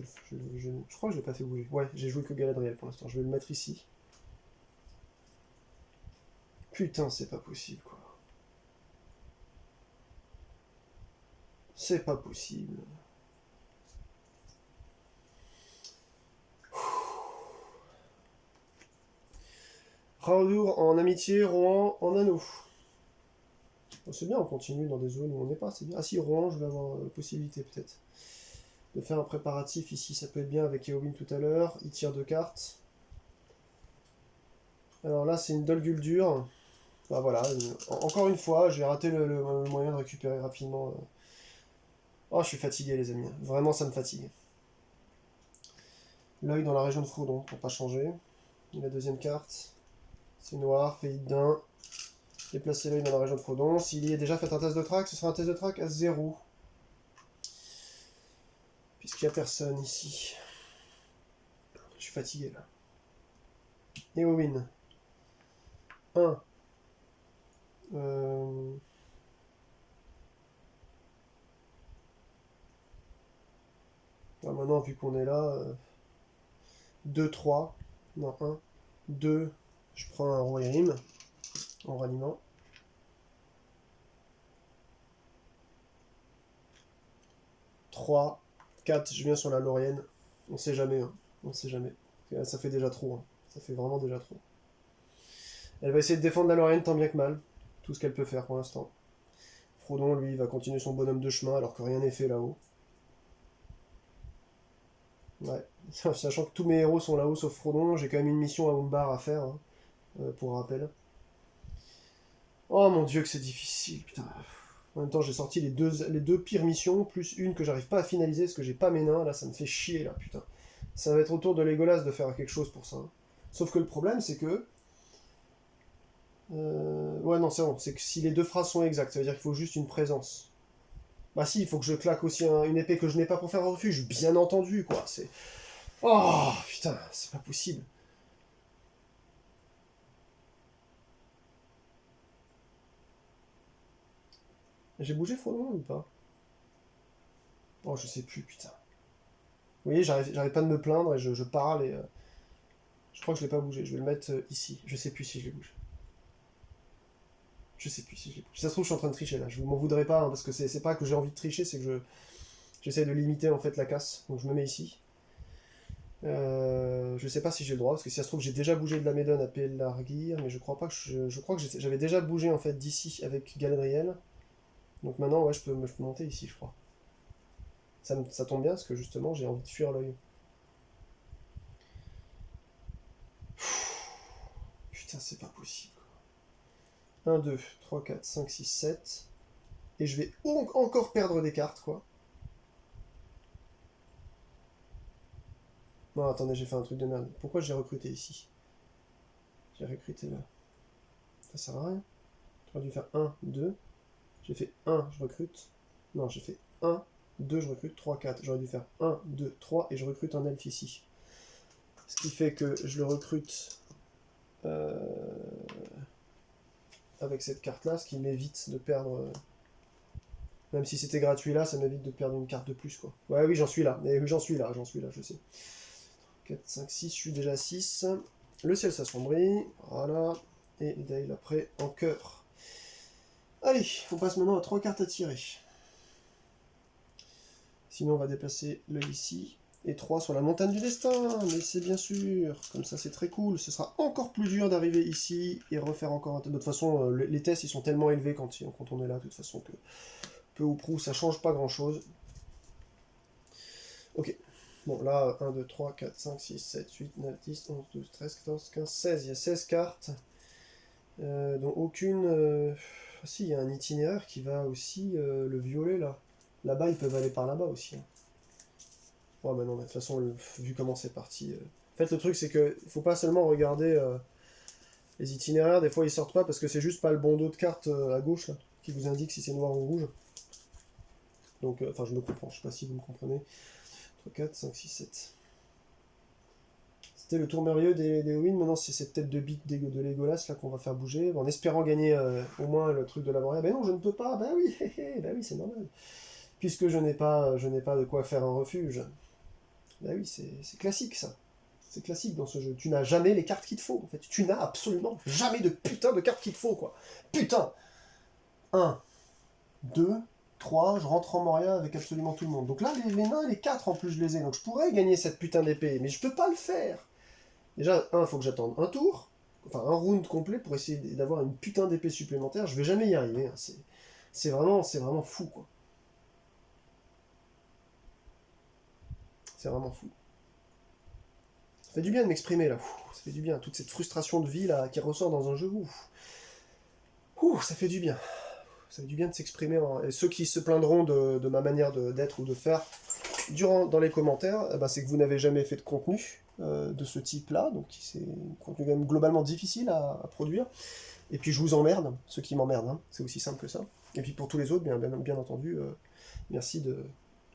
Speaker 1: crois que je l'ai pas fait bouger. Ouais, j'ai joué que Galadriel pour l'instant. Je vais le mettre ici. Putain, c'est pas possible, quoi. C'est pas possible. Raodour en amitié, Rohan en anneau. Bon, c'est bien, on continue dans des zones où on n'est pas, c'est bien. Ah si, Rohan, je vais avoir la possibilité peut-être de faire un préparatif ici, ça peut être bien avec Eowyn tout à l'heure. Il tire 2 cartes. Alors là, c'est une Dol Guldur. Bah voilà, encore une fois, j'ai raté le moyen de récupérer rapidement. Oh, je suis fatigué, les amis. Vraiment, ça me fatigue. L'œil dans la région de Frodon, pour pas changer. Et la deuxième carte, c'est noir, pays de Dain. Déplacer l'œil dans la région de Frodon. S'il y est déjà fait un test de track, ce sera un test de track à 0. Puisqu'il n'y a personne ici. Je suis fatigué là. Eowyn. 1. Ah, maintenant, vu qu'on est là, 2, 3. Non, 1. 2. Je prends un Rohirrim en ralliement. 3. 4. Je viens sur la Laurienne. On sait jamais, hein. On sait jamais. Ça fait déjà trop, hein. Ça fait vraiment déjà trop. Elle va essayer de défendre la Laurienne tant bien que mal. Tout ce qu'elle peut faire pour l'instant. Frodon, lui, va continuer son bonhomme de chemin alors que rien n'est fait là-haut. Ouais. Sachant que tous mes héros sont là-haut sauf Frodon, j'ai quand même une mission à Umbar à faire, hein, pour rappel. Oh mon dieu que c'est difficile, putain. En même temps, j'ai sorti les deux pires missions, plus une que j'arrive pas à finaliser parce que j'ai pas mes nains, là ça me fait chier, là, putain. Ça va être au tour de Legolas de faire quelque chose pour ça, hein. Sauf que le problème, c'est que... Ouais, non, c'est bon, c'est que si les deux phrases sont exactes, ça veut dire qu'il faut juste une présence. Bah si, il faut que je claque aussi une épée que je n'ai pas pour faire un refuge, bien entendu, quoi, c'est... Oh, putain, c'est pas possible. J'ai bougé Frodon ou pas? Oh, je sais plus, putain. Vous voyez, j'arrête pas de me plaindre et je parle et... je crois que je l'ai pas bougé, je vais le mettre ici. Je sais plus si je l'ai bougé. Je sais plus si je l'ai bougé. Si ça se trouve, je suis en train de tricher là. Je m'en voudrais pas, hein, parce que c'est pas que j'ai envie de tricher, c'est que j'essaie de limiter en fait la casse. Donc je me mets ici. Je sais pas si j'ai le droit, parce que si ça se trouve, j'ai déjà bougé de la Médone à Pelargir, mais je crois pas que je crois que j'avais déjà bougé en fait d'ici avec Galadriel. Donc maintenant, ouais, je peux monter ici, je crois. Ça tombe bien, parce que justement, j'ai envie de fuir l'œil. Putain, c'est pas possible. 1, 2, 3, 4, 5, 6, 7. Et je vais encore perdre des cartes, quoi. Non, attendez, j'ai fait un truc de merde. Pourquoi j'ai recruté ici? J'ai recruté là. Ça sert à rien. J'aurais dû faire 1, 2. J'ai fait 1, je recrute. Non, j'ai fait 1, 2, je recrute, 3, 4. J'aurais dû faire 1, 2, 3 et je recrute un elfe ici. Ce qui fait que je le recrute euh, avec cette carte-là, ce qui m'évite de perdre... même si c'était gratuit là, ça m'évite de perdre une carte de plus, quoi. Ouais, oui, j'en suis là. Mais j'en suis là, je sais. 4, 5, 6, je suis déjà à 6. Le ciel s'assombrit. Voilà. Et Dale après en cœur. Allez, on passe maintenant à 3 cartes à tirer. Sinon, on va déplacer l'œil ici. Et 3 sur la montagne du destin. Mais c'est bien sûr. Comme ça, c'est très cool. Ce sera encore plus dur d'arriver ici et refaire encore un... De toute façon, les tests, ils sont tellement élevés quand on est là, de toute façon, que peu ou prou, ça change pas grand-chose. Ok. Bon, là, 1, 2, 3, 4, 5, 6, 7, 8, 9, 10, 11, 12, 13, 14, 15, 16. Il y a 16 cartes. Dont aucune... Ah, si, il y a un itinéraire qui va aussi le violet, là. Là-bas, ils peuvent aller par là-bas aussi, hein. Ouais, bah non, mais de toute façon, vu comment c'est parti... En fait, le truc, c'est que faut pas seulement regarder Les itinéraires, des fois, ils sortent pas parce que c'est juste pas le bandeau de carte à gauche, là, qui vous indique si c'est noir ou rouge. Donc, enfin, je me comprends, je sais pas si vous me comprenez. 3, 4, 5, 6, 7. C'était le tour merveilleux des wins, maintenant c'est cette tête de bite de Legolas là qu'on va faire bouger, en espérant gagner au moins le truc de la Moria. Ben non, je ne peux pas, bah oui, bah oui, c'est normal. Puisque je n'ai pas de quoi faire un refuge. Bah oui, c'est classique ça. C'est classique dans ce jeu. Tu n'as jamais les cartes qu'il te faut, en fait. Tu n'as absolument jamais de putain de cartes qu'il te faut, quoi. Putain. Un, 2, 3, je rentre en Moria avec absolument tout le monde. Donc là, les nains, les 4 en plus, je les ai. Donc je pourrais gagner cette putain d'épée, mais je peux pas le faire. Déjà, il faut que j'attende un tour, enfin un round complet pour essayer d'avoir une putain d'épée supplémentaire. Je vais jamais y arriver. Hein. C'est vraiment fou, quoi. C'est vraiment fou. Ça fait du bien de m'exprimer là. Ça fait du bien. Toute cette frustration de vie là qui ressort dans un jeu. Ça fait du bien. Ça fait du bien de s'exprimer. Et ceux qui se plaindront de ma manière d'être ou de faire dans les commentaires, eh ben, c'est que vous n'avez jamais fait de contenu de ce type-là. Donc c'est un contenu quand même globalement difficile à produire. Et puis je vous emmerde, ceux qui m'emmerdent. Hein. C'est aussi simple que ça. Et puis pour tous les autres, bien entendu, merci de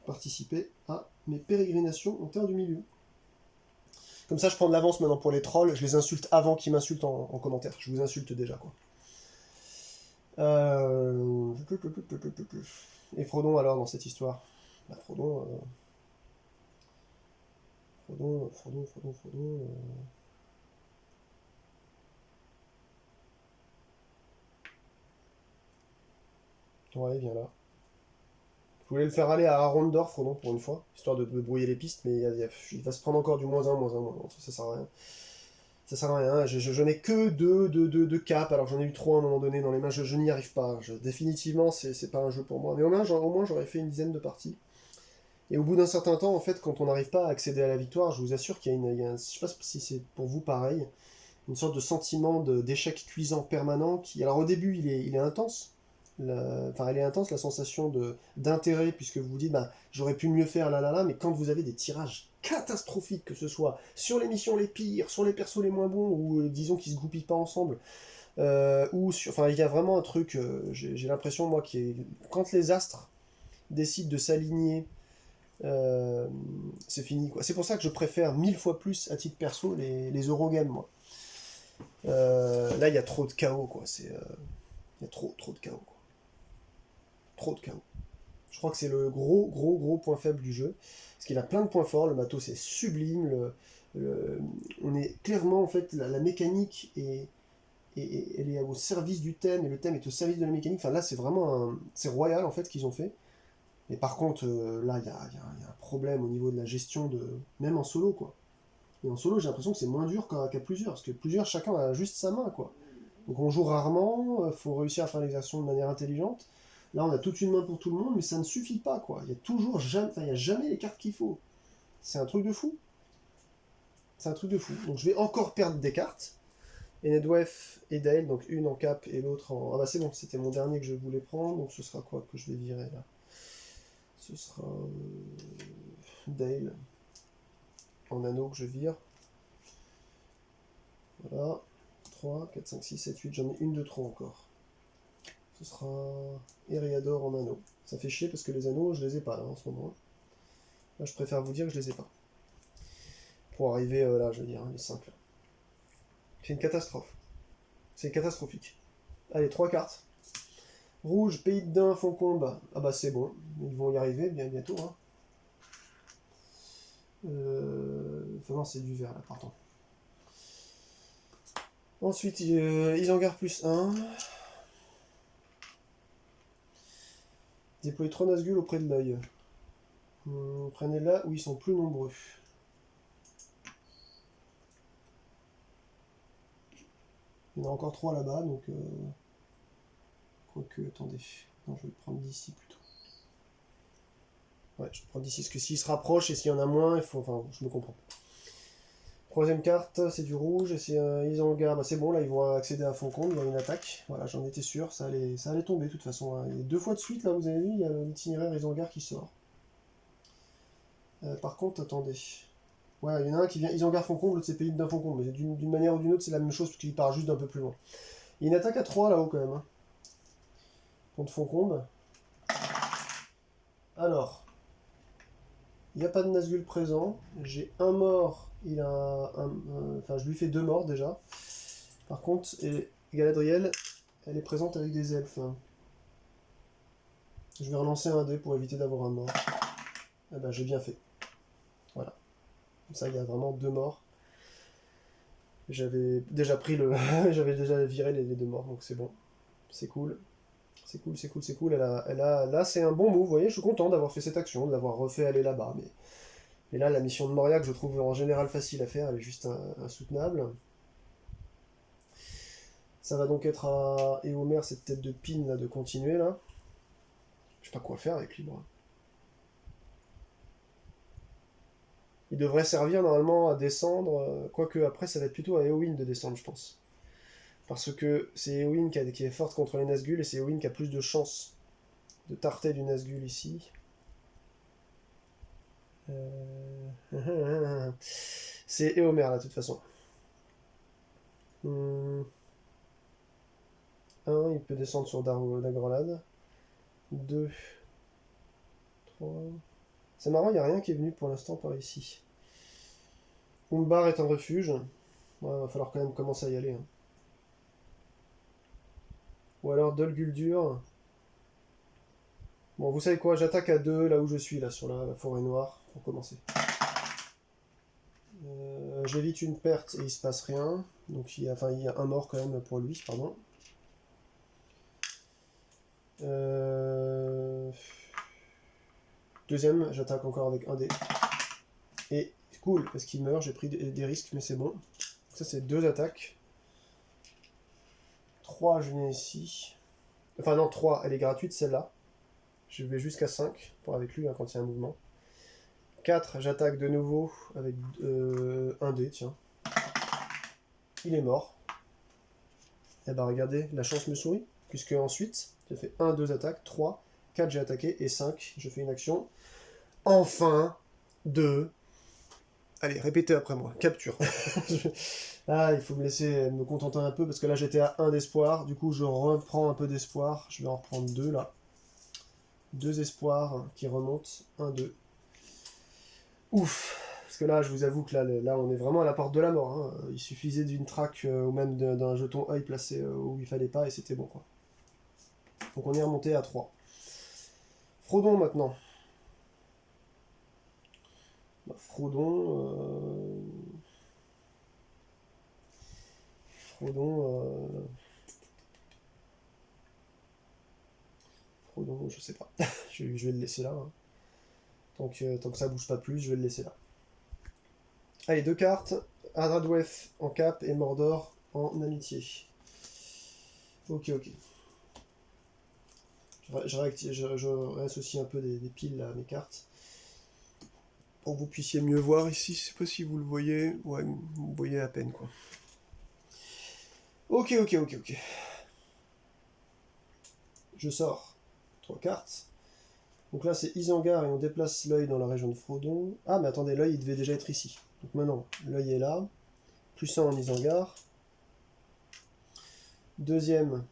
Speaker 1: participer à mes pérégrinations en terre du milieu. Comme ça, je prends de l'avance maintenant pour les trolls. Je les insulte avant qu'ils m'insultent en commentaire. Je vous insulte déjà, quoi. Et Frodon, alors, dans cette histoire bah, Frodon... Frodon... Ouais, viens là. Je voulais le faire aller à Arondor, Frodon, pour une fois, histoire de brouiller les pistes, mais il va se prendre encore du -1, -1. Ça sert à rien. Ça sert à rien, je n'ai que deux caps, alors j'en ai eu 3 à un moment donné dans les mains, je n'y arrive pas. Définitivement, c'est pas un jeu pour moi. Mais au moins j'aurais fait une dizaine de parties. Et au bout d'un certain temps, en fait, quand on n'arrive pas à accéder à la victoire, je vous assure qu'il y a je sais pas si c'est pour vous pareil, une sorte de sentiment d'échec cuisant permanent qui, alors au début, il est intense. Enfin, elle est intense, la sensation d'intérêt, puisque vous vous dites, bah, j'aurais pu mieux faire, mais quand vous avez des tirages catastrophiques, que ce soit sur les missions les pires, sur les persos les moins bons, ou disons qu'ils se goupillent pas ensemble, enfin, il y a vraiment un truc, j'ai l'impression, moi, quand les astres décident de s'aligner, c'est fini, quoi. C'est pour ça que je préfère 1000 fois plus, à titre perso, les Eurogames, moi. Là, il y a trop de chaos, quoi. Il y a trop de chaos, quoi. Trop de chaos. Je crois que c'est le gros point faible du jeu. Parce qu'il a plein de points forts, le matos est sublime, on est clairement, en fait, la mécanique elle est au service du thème, et le thème est au service de la mécanique. Enfin là, c'est vraiment c'est royal, en fait, qu'ils ont fait. Mais par contre, là, il y a un problème au niveau de la gestion, même en solo, quoi. Et en solo, j'ai l'impression que c'est moins dur qu'à plusieurs, parce que plusieurs, chacun a juste sa main, quoi. Donc on joue rarement, faut réussir à faire l'exercice de manière intelligente. Là, on a toute une main pour tout le monde, mais ça ne suffit pas, quoi. Il y a toujours jamais, enfin, il y a jamais les cartes qu'il faut. C'est un truc de fou. C'est un truc de fou. Donc je vais encore perdre des cartes. Et Nedwef et Dale, donc une en cap et l'autre en... Ah bah c'est bon, c'était mon dernier que je voulais prendre, donc ce sera quoi que je vais virer là? Ce sera Dale en anneau que je vire. Voilà. 3, 4, 5, 6, 7, 8, j'en ai une de trop encore. Ce sera Eriador en anneau. Ça fait chier parce que les anneaux, je les ai pas là en ce moment. Là, je préfère vous dire que je les ai pas. Pour arriver là, je veux dire, hein, les 5 là. C'est une catastrophe. C'est catastrophique. Allez, 3 cartes. Rouge, Pays de Dain, Foncombe. Ah bah c'est bon, ils vont y arriver bien bientôt. Hein. Enfin non, c'est du vert là, pardon. Ensuite, Isengard plus 1. Déployer 3 Nazgûl auprès de l'œil. Prenez là où ils sont plus nombreux. Il y en a encore 3 là-bas, donc... Quoique, attendez. Non, je vais le prendre d'ici plutôt. Ouais, je vais le prendre d'ici, parce que s'ils se rapprochent et s'il y en a moins, il faut... Enfin, je me comprends. Troisième carte, c'est du rouge, et c'est Isengard. Bah c'est bon, là, ils vont accéder à Foncombe, il y a une attaque. Voilà, j'en étais sûr, ça allait tomber, de toute façon. Hein. Et 2 fois de suite, là, vous avez vu, il y a l'itinéraire Isengard qui sort. Par contre, attendez. Ouais, il y en a un qui vient Isengard Foncombe, l'autre c'est Pays d'un Foncombe, mais d'une manière ou d'une autre c'est la même chose parce qu'il part juste d'un peu plus loin. Il y a une attaque à 3 là-haut quand même, hein, contre Foncombe. Alors, il n'y a pas de Nazgûl présent, j'ai un mort, il a enfin je lui fais 2 morts déjà. Par contre, et Galadriel, elle est présente avec des elfes. Hein. Je vais relancer un dé pour éviter d'avoir un mort. Eh ben j'ai bien fait. Voilà. Comme ça il y a vraiment 2 morts. J'avais déjà pris le. J'avais déjà viré les 2 morts, donc c'est bon. C'est cool. C'est cool, c'est cool, c'est cool. Là, c'est un bon move, vous voyez, je suis content d'avoir fait cette action, de l'avoir refait aller là-bas. Mais là, la mission de Moria, que je trouve en général facile à faire, elle est juste insoutenable. Ça va donc être à Éomer, cette tête de pin, là, de continuer, là. Je sais pas quoi faire avec lui, moi. Il devrait servir, normalement, à descendre, quoique après, ça va être plutôt à Éowyn de descendre, je pense. Parce que c'est Éowyn qui est forte contre les Nazgûl, et c'est Éowyn qui a plus de chances de tarter du Nazgûl ici. C'est Éomer là, de toute façon. 1, il peut descendre sur Dagorlad. 2, 3. C'est marrant, il n'y a rien qui est venu pour l'instant par ici. Umbar est un refuge. Ouais, va falloir quand même commencer à y aller. Hein. Ou alors Dol Guldur. Bon, vous savez quoi, j'attaque à 2 là où je suis, là, sur la forêt noire, pour commencer. J'évite une perte et il se passe rien. Donc il y a un mort quand même pour lui, pardon. Deuxième, j'attaque encore avec un dé. Et cool, parce qu'il meurt, j'ai pris des risques, mais c'est bon. Ça, c'est 2 attaques. 3, je viens ici. Enfin, non, 3, elle est gratuite, celle-là. Je vais jusqu'à 5 pour avec lui hein, quand il y a un mouvement. 4, j'attaque de nouveau avec un dé, tiens. Il est mort. Et bah regardez, la chance me sourit. Puisque ensuite, j'ai fait 1, 2 attaques, 3, 4 j'ai attaqué, et 5, je fais une action. Enfin, 2. Allez, répétez après moi. Capture. Ah, il faut me laisser me contenter un peu parce que là j'étais à 1 d'espoir. Du coup, je reprends un peu d'espoir. Je vais en reprendre 2 là. 2 espoirs qui remontent. 1, 2. Ouf. Parce que là, je vous avoue que là on est vraiment à la porte de la mort. Hein. Il suffisait d'une traque ou même d'un jeton œil placé où il fallait pas et c'était bon quoi. Donc on est remonté à 3. Frodon maintenant. Bah, Frodon. Frodon, je sais pas. je vais le laisser là. Hein. Tant que ça bouge pas plus, je vais le laisser là. Allez, 2 cartes. Adradwef en cap et Mordor en amitié. Ok, ok. Je réassocie un peu des piles à mes cartes. Pour que vous puissiez mieux voir ici. Je sais pas si vous le voyez. Ouais, vous voyez à peine quoi. Ok, ok, ok, ok. Je sors 3 cartes. Donc là c'est Isengard et on déplace l'œil dans la région de Frodon. Ah mais attendez, l'œil il devait déjà être ici. Donc maintenant, l'œil est là. Plus 1 en Isengard. Deuxième,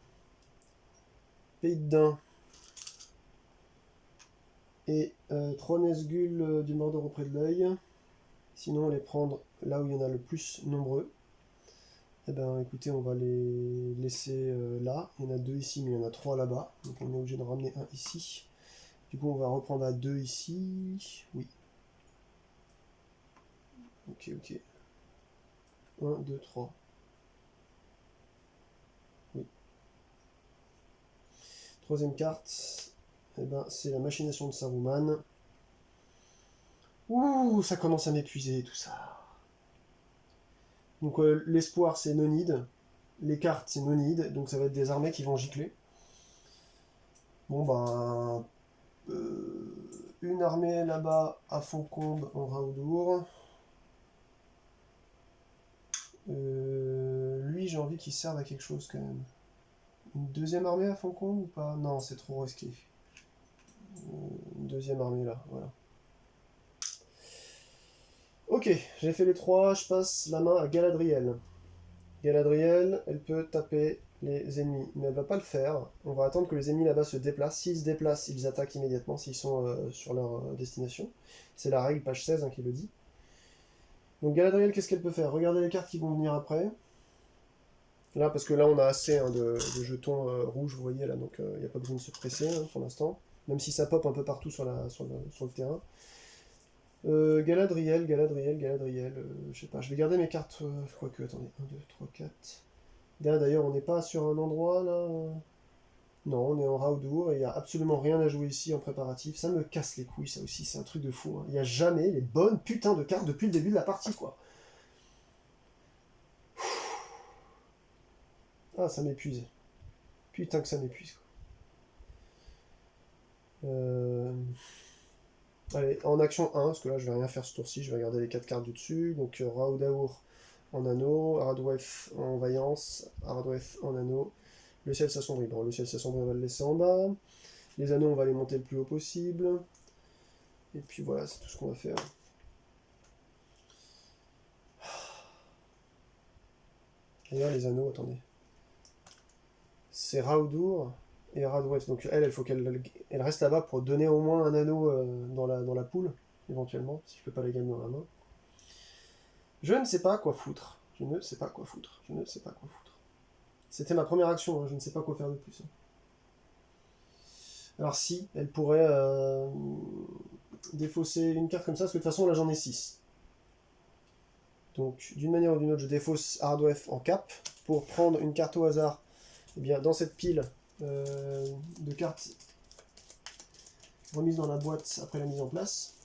Speaker 1: Pays de Dain. Et 3 Nazgûl du Mordor auprès de l'œil. Sinon, on les prendre là où il y en a le plus nombreux. Eh ben, écoutez, on va les laisser là. Il y en a 2 ici, mais il y en a 3 là-bas. Donc on est obligé de ramener un ici. Du coup, on va reprendre à 2 ici. Oui. Ok, ok. 1, 2, 3. Oui. Troisième carte, eh ben, c'est la machination de Saruman. Ouh, ça commence à m'épuiser tout ça. Donc l'espoir c'est Nonid, les cartes c'est Nonid, donc ça va être des armées qui vont gicler. Bon ben, une armée là-bas à Foncombe en Raodour. Lui j'ai envie qu'il serve à quelque chose quand même. Une deuxième armée à Foncombe ou pas? Non, c'est trop risqué. Une deuxième armée là, voilà. Ok, j'ai fait les 3, je passe la main à Galadriel. Galadriel, elle peut taper les ennemis, mais elle va pas le faire. On va attendre que les ennemis là-bas se déplacent. S'ils se déplacent, ils attaquent immédiatement s'ils sont sur leur destination. C'est la règle, page 16, hein, qui le dit. Donc Galadriel, qu'est-ce qu'elle peut faire? Regardez les cartes qui vont venir après. Là, parce que là, on a assez hein, de jetons rouges, vous voyez, là, donc il n'y a pas besoin de se presser hein, pour l'instant. Même si ça pop un peu partout sur le terrain. Galadriel, je sais pas, je vais garder mes cartes, quoique, attendez, 1, 2, 3, 4. Là, d'ailleurs, on n'est pas sur un endroit, là... Non, on est en Raudour, et il n'y a absolument rien à jouer ici en préparatif. Ça me casse les couilles, ça aussi, c'est un truc de fou. Hein. Il n'y a jamais les bonnes putains de cartes depuis le début de la partie, quoi. Ah, ça m'épuise. Putain que ça m'épuise, quoi. Allez, en action 1, parce que là je vais rien faire ce tour-ci, je vais regarder les 4 cartes du dessus. Donc Raodaour en anneau, Aradwef en vaillance, Aradwef en anneau. Le ciel s'assombrit. Bon, le ciel s'assombrit, on va le laisser en bas. Les anneaux, on va les monter le plus haut possible. Et puis voilà, c'est tout ce qu'on va faire. D'ailleurs, les anneaux, attendez. C'est Raodour et Aradwef. Donc elle faut qu'elle reste là-bas pour donner au moins un anneau dans la poule, éventuellement, si je peux pas les gagner dans la main. Je ne sais pas quoi foutre. Je ne sais pas quoi foutre. Je ne sais pas quoi foutre. C'était ma première action, hein. Je ne sais pas quoi faire de plus. Alors si, elle pourrait défausser une carte comme ça, parce que de toute façon là j'en ai 6. Donc d'une manière ou d'une autre, je défausse Hardwef en cap pour prendre une carte au hasard. Et bien dans cette pile de cartes remise dans la boîte après la mise en place,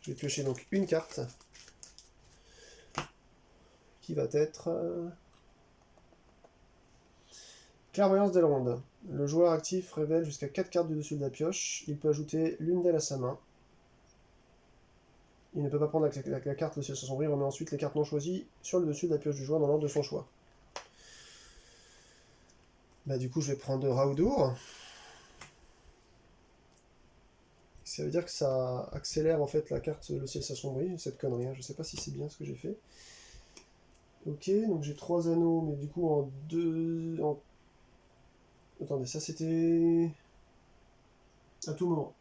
Speaker 1: je vais piocher donc une carte qui va être Clairvoyance d'Elrond. Le joueur actif révèle jusqu'à 4 cartes du dessus de la pioche. Il peut ajouter l'une d'elles à sa main. Il ne peut pas prendre la carte Le ciel s'assombrit, il remet ensuite les cartes non choisies sur le dessus de la pioche du joueur dans l'ordre de son choix. Bah du coup je vais prendre Raodour. Ça veut dire que ça accélère en fait la carte Le ciel s'assombrit, cette connerie, hein. Je sais pas si c'est bien ce que j'ai fait. Ok, donc j'ai 3 anneaux, mais du coup en 2... Attendez, ça c'était... à tout moment.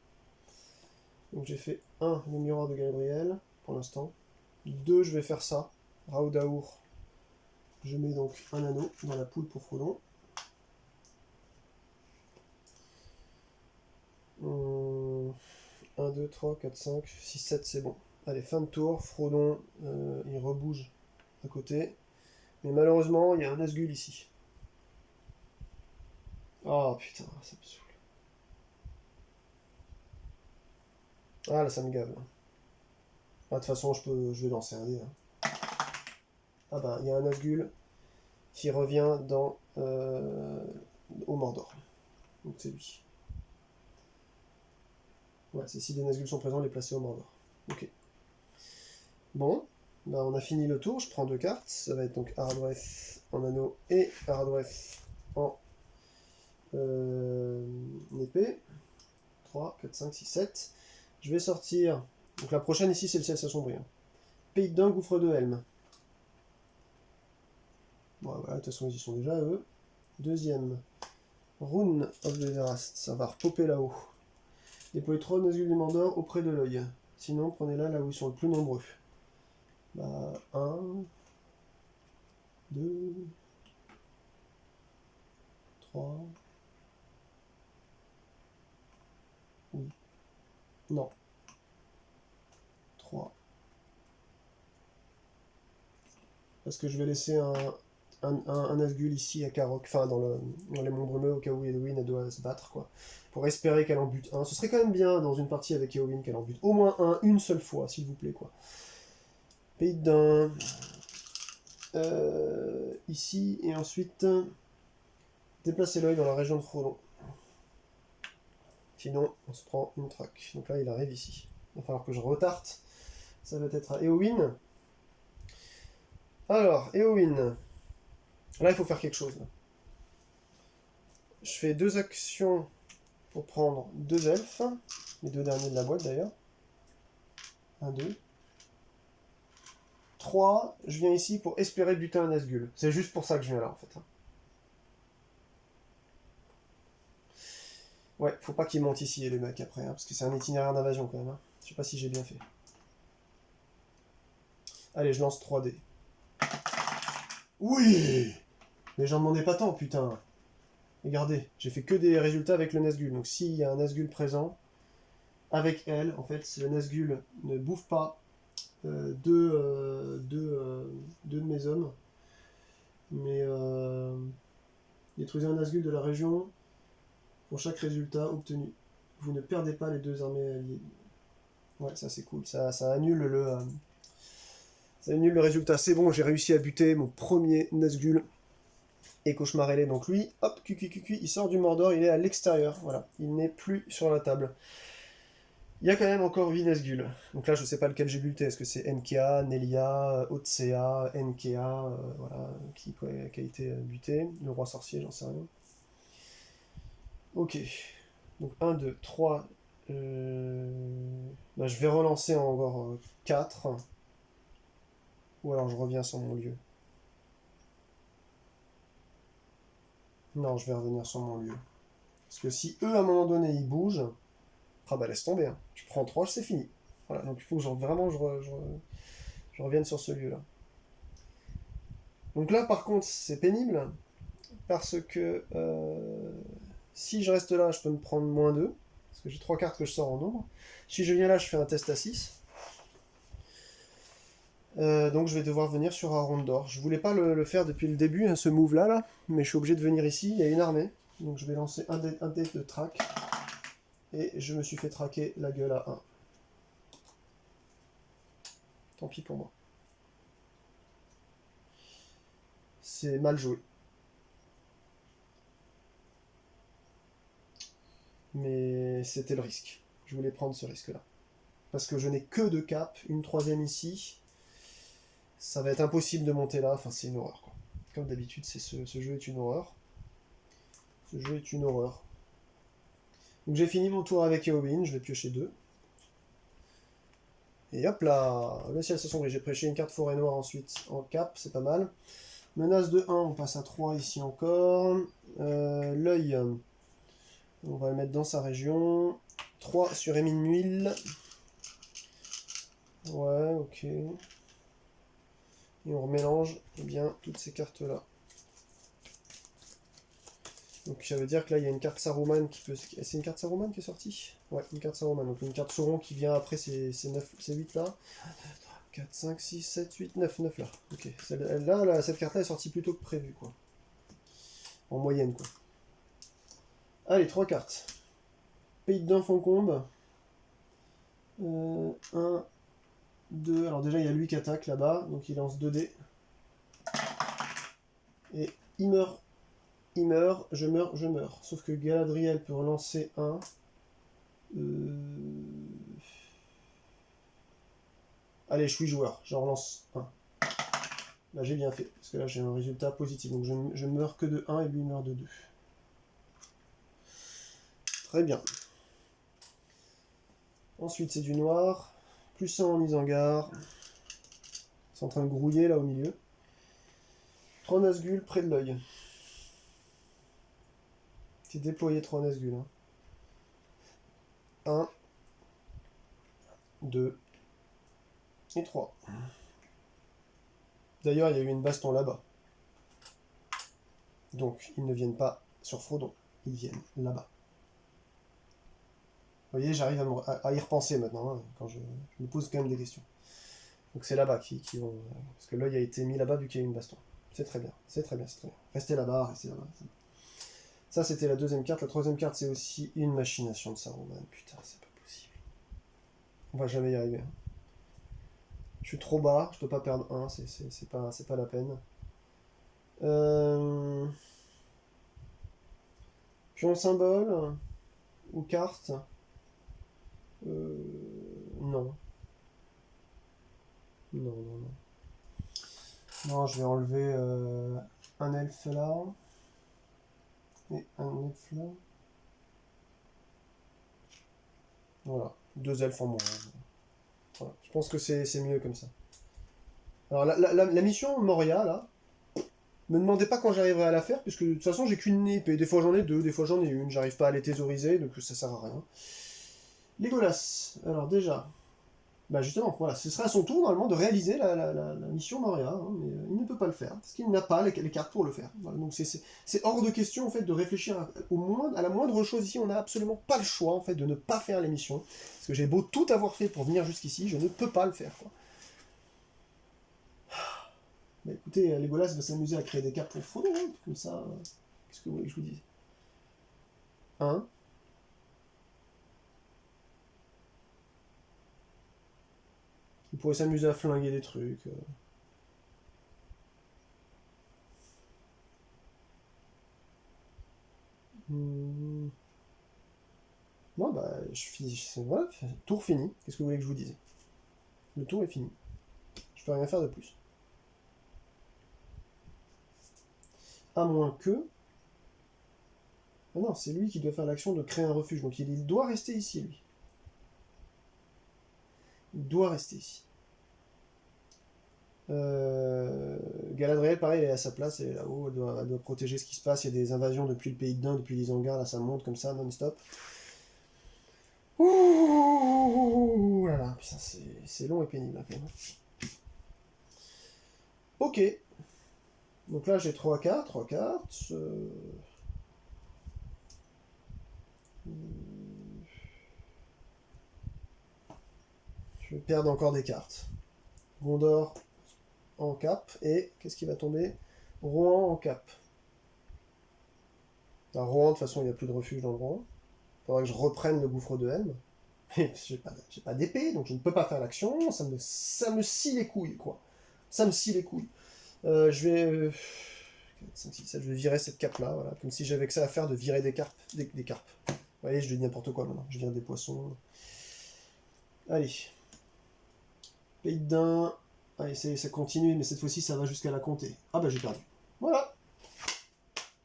Speaker 1: Donc j'ai fait 1, le miroir de Galadriel, pour l'instant. 2, je vais faire ça. Raodaour. Je mets donc un anneau dans la poule pour Frodon. 1, 2, 3, 4, 5, 6, 7, c'est bon. Allez, fin de tour. Frodon, il rebouge à côté. Mais malheureusement, il y a un Nazgûl ici. Oh putain, ça me saoule. Ah là, ça me gave. Ah, de toute façon, je vais lancer un dé. Hein. Ah bah, il y a un Nazgûl qui revient au Mordor. Donc c'est lui. Ouais, c'est si des Nazgûl sont présents, les placer au Mordor. Ok. Bon, bah on a fini le tour, je prends 2 cartes. Ça va être donc Aradwef en anneau et Aradwef en épée. 3, 4, 5, 6, 7. Je vais sortir. Donc la prochaine ici, c'est le ciel s'assombrit. Hein. Pays d'un gouffre de Helm. Bon, voilà, de toute façon, ils y sont déjà, eux. Deuxième. Rune of the Everast. Ça va repopper là-haut. Déployez 3 Nazgûl du Mordor auprès de l'œil. Sinon, prenez-la là où ils sont le plus nombreux. Bah, 1, 2, 3. Oui. Non. 3. Parce que je vais laisser un Nazgûl ici à Karok, enfin dans les monts brumeux, au cas où Eowyn elle doit se battre, quoi. Pour espérer qu'elle en bute un. Ce serait quand même bien dans une partie avec Eowyn qu'elle en bute au moins un, une seule fois, s'il vous plaît, quoi. Pays d'un. Ici, et ensuite. Déplacer l'œil dans la région de Frodon. Sinon, on se prend une traque. Donc là, il arrive ici. Il va falloir que je retarte. Ça va être à Eowyn. Alors, Eowyn. Là, il faut faire quelque chose. Là. Je fais 2 actions pour prendre 2 elfes. Les 2 derniers de la boîte, d'ailleurs. 1, 2. 3, je viens ici pour espérer buter un Nazgûl. C'est juste pour ça que je viens là, en fait. Ouais, faut pas qu'ils montent ici, les mecs, après, hein, parce que c'est un itinéraire d'invasion, quand même. Hein. Je sais pas si j'ai bien fait. Allez, je lance 3D. Oui! Mais j'en demandais pas tant, putain. Regardez, j'ai fait que des résultats avec le Nazgûl. Donc s'il y a un Nazgûl présent, avec elle, en fait, si le Nazgûl ne bouffe pas deux de mes hommes, mais détruisez un Nazgûl de la région pour chaque résultat obtenu. Vous ne perdez pas les 2 armées alliées. Ouais, ça c'est cool. Ça annule ça annule le résultat. C'est bon, j'ai réussi à buter mon premier Nazgûl et cauchemarelé. Donc lui, hop, il sort du Mordor, il est à l'extérieur. Voilà, il n'est plus sur la table. Il y a quand même encore 8 Nazgûl. Donc là, je sais pas lequel j'ai buté. Est-ce que c'est Nkea, Nelia, Otsea, Nkea, voilà, qui a été buté. Le roi sorcier, j'en sais rien. Ok. Donc 1, 2, 3. Bah, je vais relancer encore 4. Ou alors je reviens sur mon lieu. Non, je vais revenir sur mon lieu. Parce que si eux, à un moment donné, ils bougent, ah bah laisse tomber. Hein. Tu prends 3, c'est fini. Voilà, donc il faut que vraiment je revienne sur ce lieu-là. Donc là, par contre, c'est pénible. Parce que si je reste là, je peux me prendre -2. Parce que j'ai 3 cartes que je sors en nombre. Si je viens là, je fais un test à 6. Donc je vais devoir venir sur Arondor. Je voulais pas le faire depuis le début, hein, ce move-là, là, mais je suis obligé de venir ici. Il y a une armée. Donc je vais lancer un dé de track. Et je me suis fait traquer la gueule à 1. Tant pis pour moi. C'est mal joué. Mais c'était le risque. Je voulais prendre ce risque-là. Parce que je n'ai que 2 capes, une 3ème ici. Ça va être impossible de monter là. Enfin, c'est une horreur, quoi. Comme d'habitude, ce jeu est une horreur. Ce jeu est une horreur. Donc j'ai fini mon tour avec Eowyn, je vais piocher 2. Et hop là, le ciel s'assombrit. J'ai prêché une carte forêt noire ensuite en cap, c'est pas mal. Menace de 1, on passe à 3 ici encore. L'œil, on va le mettre dans sa région. 3 sur Émile Nuil. Ouais, ok. Et on remélange bien toutes ces cartes-là. Donc ça veut dire que là il y a une carte Saruman qui peut... C'est une carte Saruman qui est sortie? Ouais, une carte Saruman. Donc une carte Sauron qui vient après ces 8 là. 4, 5, 6, 7, 8, 9 là. Ok. Là, cette carte là est sortie plus tôt que prévu, quoi. En moyenne, quoi. Allez, 3 cartes. Pays de Danfoncombe. 1, 2. Alors déjà il y a lui qui attaque là-bas. Donc il lance 2 dés. Et il meurt. Il meurt, je meurs, je meurs. Sauf que Galadriel peut relancer 1. Allez, je suis joueur, j'en relance 1. Là, j'ai bien fait, parce que là, j'ai un résultat positif. Donc, je meurs que de 1 et lui meurt de 2. Très bien. Ensuite, c'est du noir. Plus 1 en Isengard. C'est en train de grouiller, là, au milieu. 3 Nazgûl près de l'œil. C'est déployé 3 Nazgûl. 1, 2 et 3. D'ailleurs, il y a eu une baston là-bas. Donc, ils ne viennent pas sur Frodon. Ils viennent là-bas. Vous voyez, j'arrive à y repenser maintenant, hein, quand je me pose quand même des questions. Donc c'est là-bas qui vont... Parce que l'œil a été mis là-bas vu qu'il y a une baston. C'est très bien, c'est très bien, c'est très bien. Restez là-bas, restez là-bas. Ça, c'était la 2ème carte. La 3ème carte, c'est aussi une machination de Saruman. Putain, c'est pas possible. On va jamais y arriver. Hein. Je suis trop bas, je peux pas perdre 1, c'est pas la peine. Pion symbole ou carte non. Non. Non, je vais enlever un elfe là. Et un elfe là. Voilà. 2 elfes en moins. Voilà. Je pense que c'est mieux comme ça. Alors la mission Moria, là, me demandez pas quand j'arriverai à la faire, puisque de toute façon j'ai qu'une épée. Des fois j'en ai deux, des fois j'en ai une. J'arrive pas à les thésauriser, donc ça sert à rien. Legolas, alors déjà, bah justement, voilà, ce sera à son tour normalement de réaliser la mission Moria, hein, mais il ne peut pas le faire, parce qu'il n'a pas les cartes pour le faire. Voilà, donc c'est hors de question en fait de réfléchir à la moindre chose ici, on n'a absolument pas le choix en fait de ne pas faire les missions. Parce que j'ai beau tout avoir fait pour venir jusqu'ici, je ne peux pas le faire. Quoi. Bah écoutez, Legolas va s'amuser à créer des cartes pour Frodo, hein, comme ça. Qu'est-ce que vous voulez que je vous dise? Hein? Il pourrait s'amuser à flinguer des trucs. Hmm. Bon, bah, je finis. Voilà, tour fini. Qu'est-ce que vous voulez que je vous dise? Le tour est fini. Je peux rien faire de plus. À moins que. Ah non, c'est lui qui doit faire l'action de créer un refuge. Donc il doit rester ici, lui. Il doit rester ici. Galadriel, pareil, elle est à sa place, elle est là-haut, elle doit protéger ce qui se passe. Il y a des invasions depuis le pays de Dain, depuis les hangars, là ça monte comme ça, non-stop. Ouh là là, putain, c'est long et pénible quand même. Ok, donc là j'ai 3 cartes, 3 cartes. Je vais perdre encore des cartes. Gondor en cap, et qu'est-ce qui va tomber? Rohan en cap. Alors Rohan, de toute façon, il n'y a plus de refuge dans le Rohan. Il faudra que je reprenne le gouffre de Helm. Mais j'ai pas d'épée, donc je ne peux pas faire l'action. Ça me scie les couilles, quoi. Ça me scie les couilles. Je vais. 5, 6, 7, je vais virer cette cape là, voilà. Comme si j'avais que ça à faire de virer des carpes. Des carpes. Vous voyez, je dis n'importe quoi maintenant. Je vire des poissons. Allez. Pays de Dain. Allez, ça continue, mais cette fois-ci ça va jusqu'à la comté. Ah bah j'ai perdu. Voilà.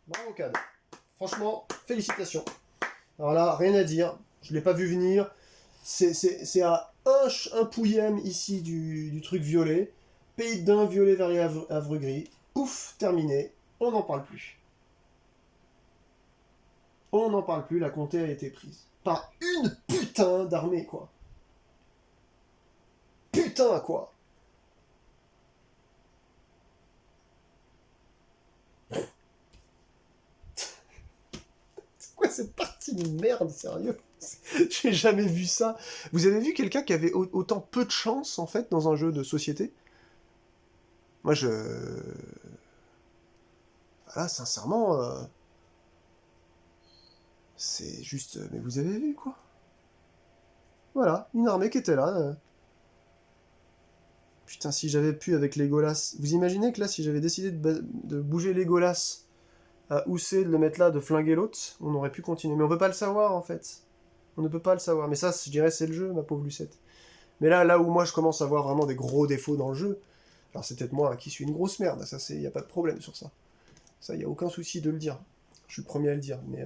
Speaker 1: Bravo Cad. Franchement, félicitations. Alors là, rien à dire. Je l'ai pas vu venir. C'est à un pouillème ici du truc violet. Pays d'un violet vers les havres gris. Pouf, terminé. On n'en parle plus. On n'en parle plus, la comté a été prise. Par une putain d'armée, quoi. Putain, quoi. C'est quoi cette partie de merde, sérieux? J'ai jamais vu ça. Vous avez vu quelqu'un qui avait autant peu de chance, en fait, dans un jeu de société? Moi, je... Voilà, sincèrement, c'est juste... Mais vous avez vu, quoi. Voilà, une armée qui était là. Putain, si j'avais pu avec Legolas... Vous imaginez que là, si j'avais décidé de bouger Legolas à Housset, de le mettre là, de flinguer l'autre, on aurait pu continuer. Mais on peut pas le savoir, en fait. On ne peut pas le savoir. Mais ça, je dirais, c'est le jeu, ma pauvre Lucette. Mais là où moi, je commence à voir vraiment des gros défauts dans le jeu, alors c'est peut-être moi qui suis une grosse merde, ça, y a pas de problème sur ça. Ça, y a aucun souci de le dire. Je suis le premier à le dire, mais...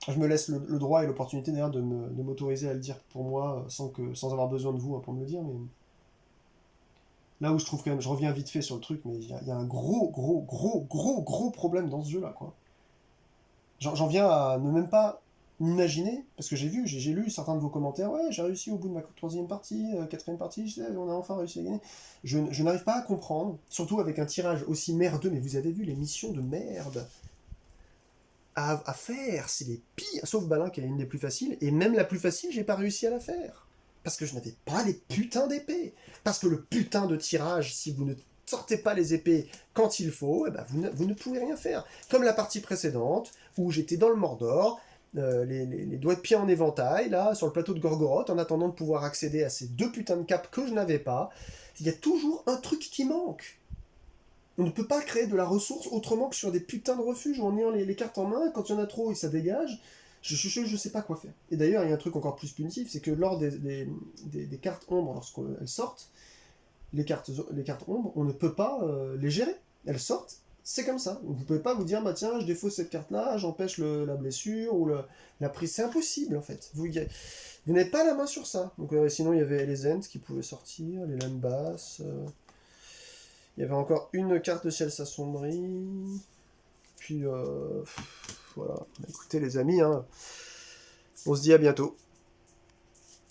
Speaker 1: Je me laisse le droit et l'opportunité d'ailleurs de m'autoriser à le dire pour moi sans avoir besoin de vous hein, pour me le dire. Mais là où je trouve quand même, je reviens vite fait sur le truc, mais il y a un gros problème dans ce jeu là quoi. J'en viens à ne même pas m'imaginer, parce que j'ai lu certains de vos commentaires, ouais j'ai réussi au bout de ma troisième partie, quatrième partie, on a enfin réussi à gagner. Je n'arrive pas à comprendre, surtout avec un tirage aussi merdeux, mais vous avez vu les missions de merde à faire, c'est les pires, sauf Balin qui est une des plus faciles, et même la plus facile, j'ai pas réussi à la faire. Parce que je n'avais pas les putains d'épées. Parce que le putain de tirage, si vous ne sortez pas les épées quand il faut, eh ben vous ne pouvez rien faire. Comme la partie précédente, où j'étais dans le Mordor, les doigts de pied en éventail, là, sur le plateau de Gorgoroth, en attendant de pouvoir accéder à ces deux putains de capes que je n'avais pas, il y a toujours un truc qui manque. On ne peut pas créer de la ressource autrement que sur des putains de refuges ou en ayant les cartes en main, quand il y en a trop et ça dégage, je sais pas quoi faire. Et d'ailleurs, il y a un truc encore plus punitif, c'est que lors des cartes ombres, lorsqu'elles sortent, les cartes ombres, on ne peut pas les gérer. Elles sortent, C'est comme ça. Vous pouvez pas vous dire, bah tiens, je défausse cette carte-là, j'empêche la blessure ou la prise. C'est impossible en fait. Vous n'avez pas la main sur ça. Donc sinon, il y avait les Ents qui pouvaient sortir, les lames basses. Il y avait encore une carte de ciel s'assombrit. Puis voilà. Écoutez les amis, hein, on se dit à bientôt.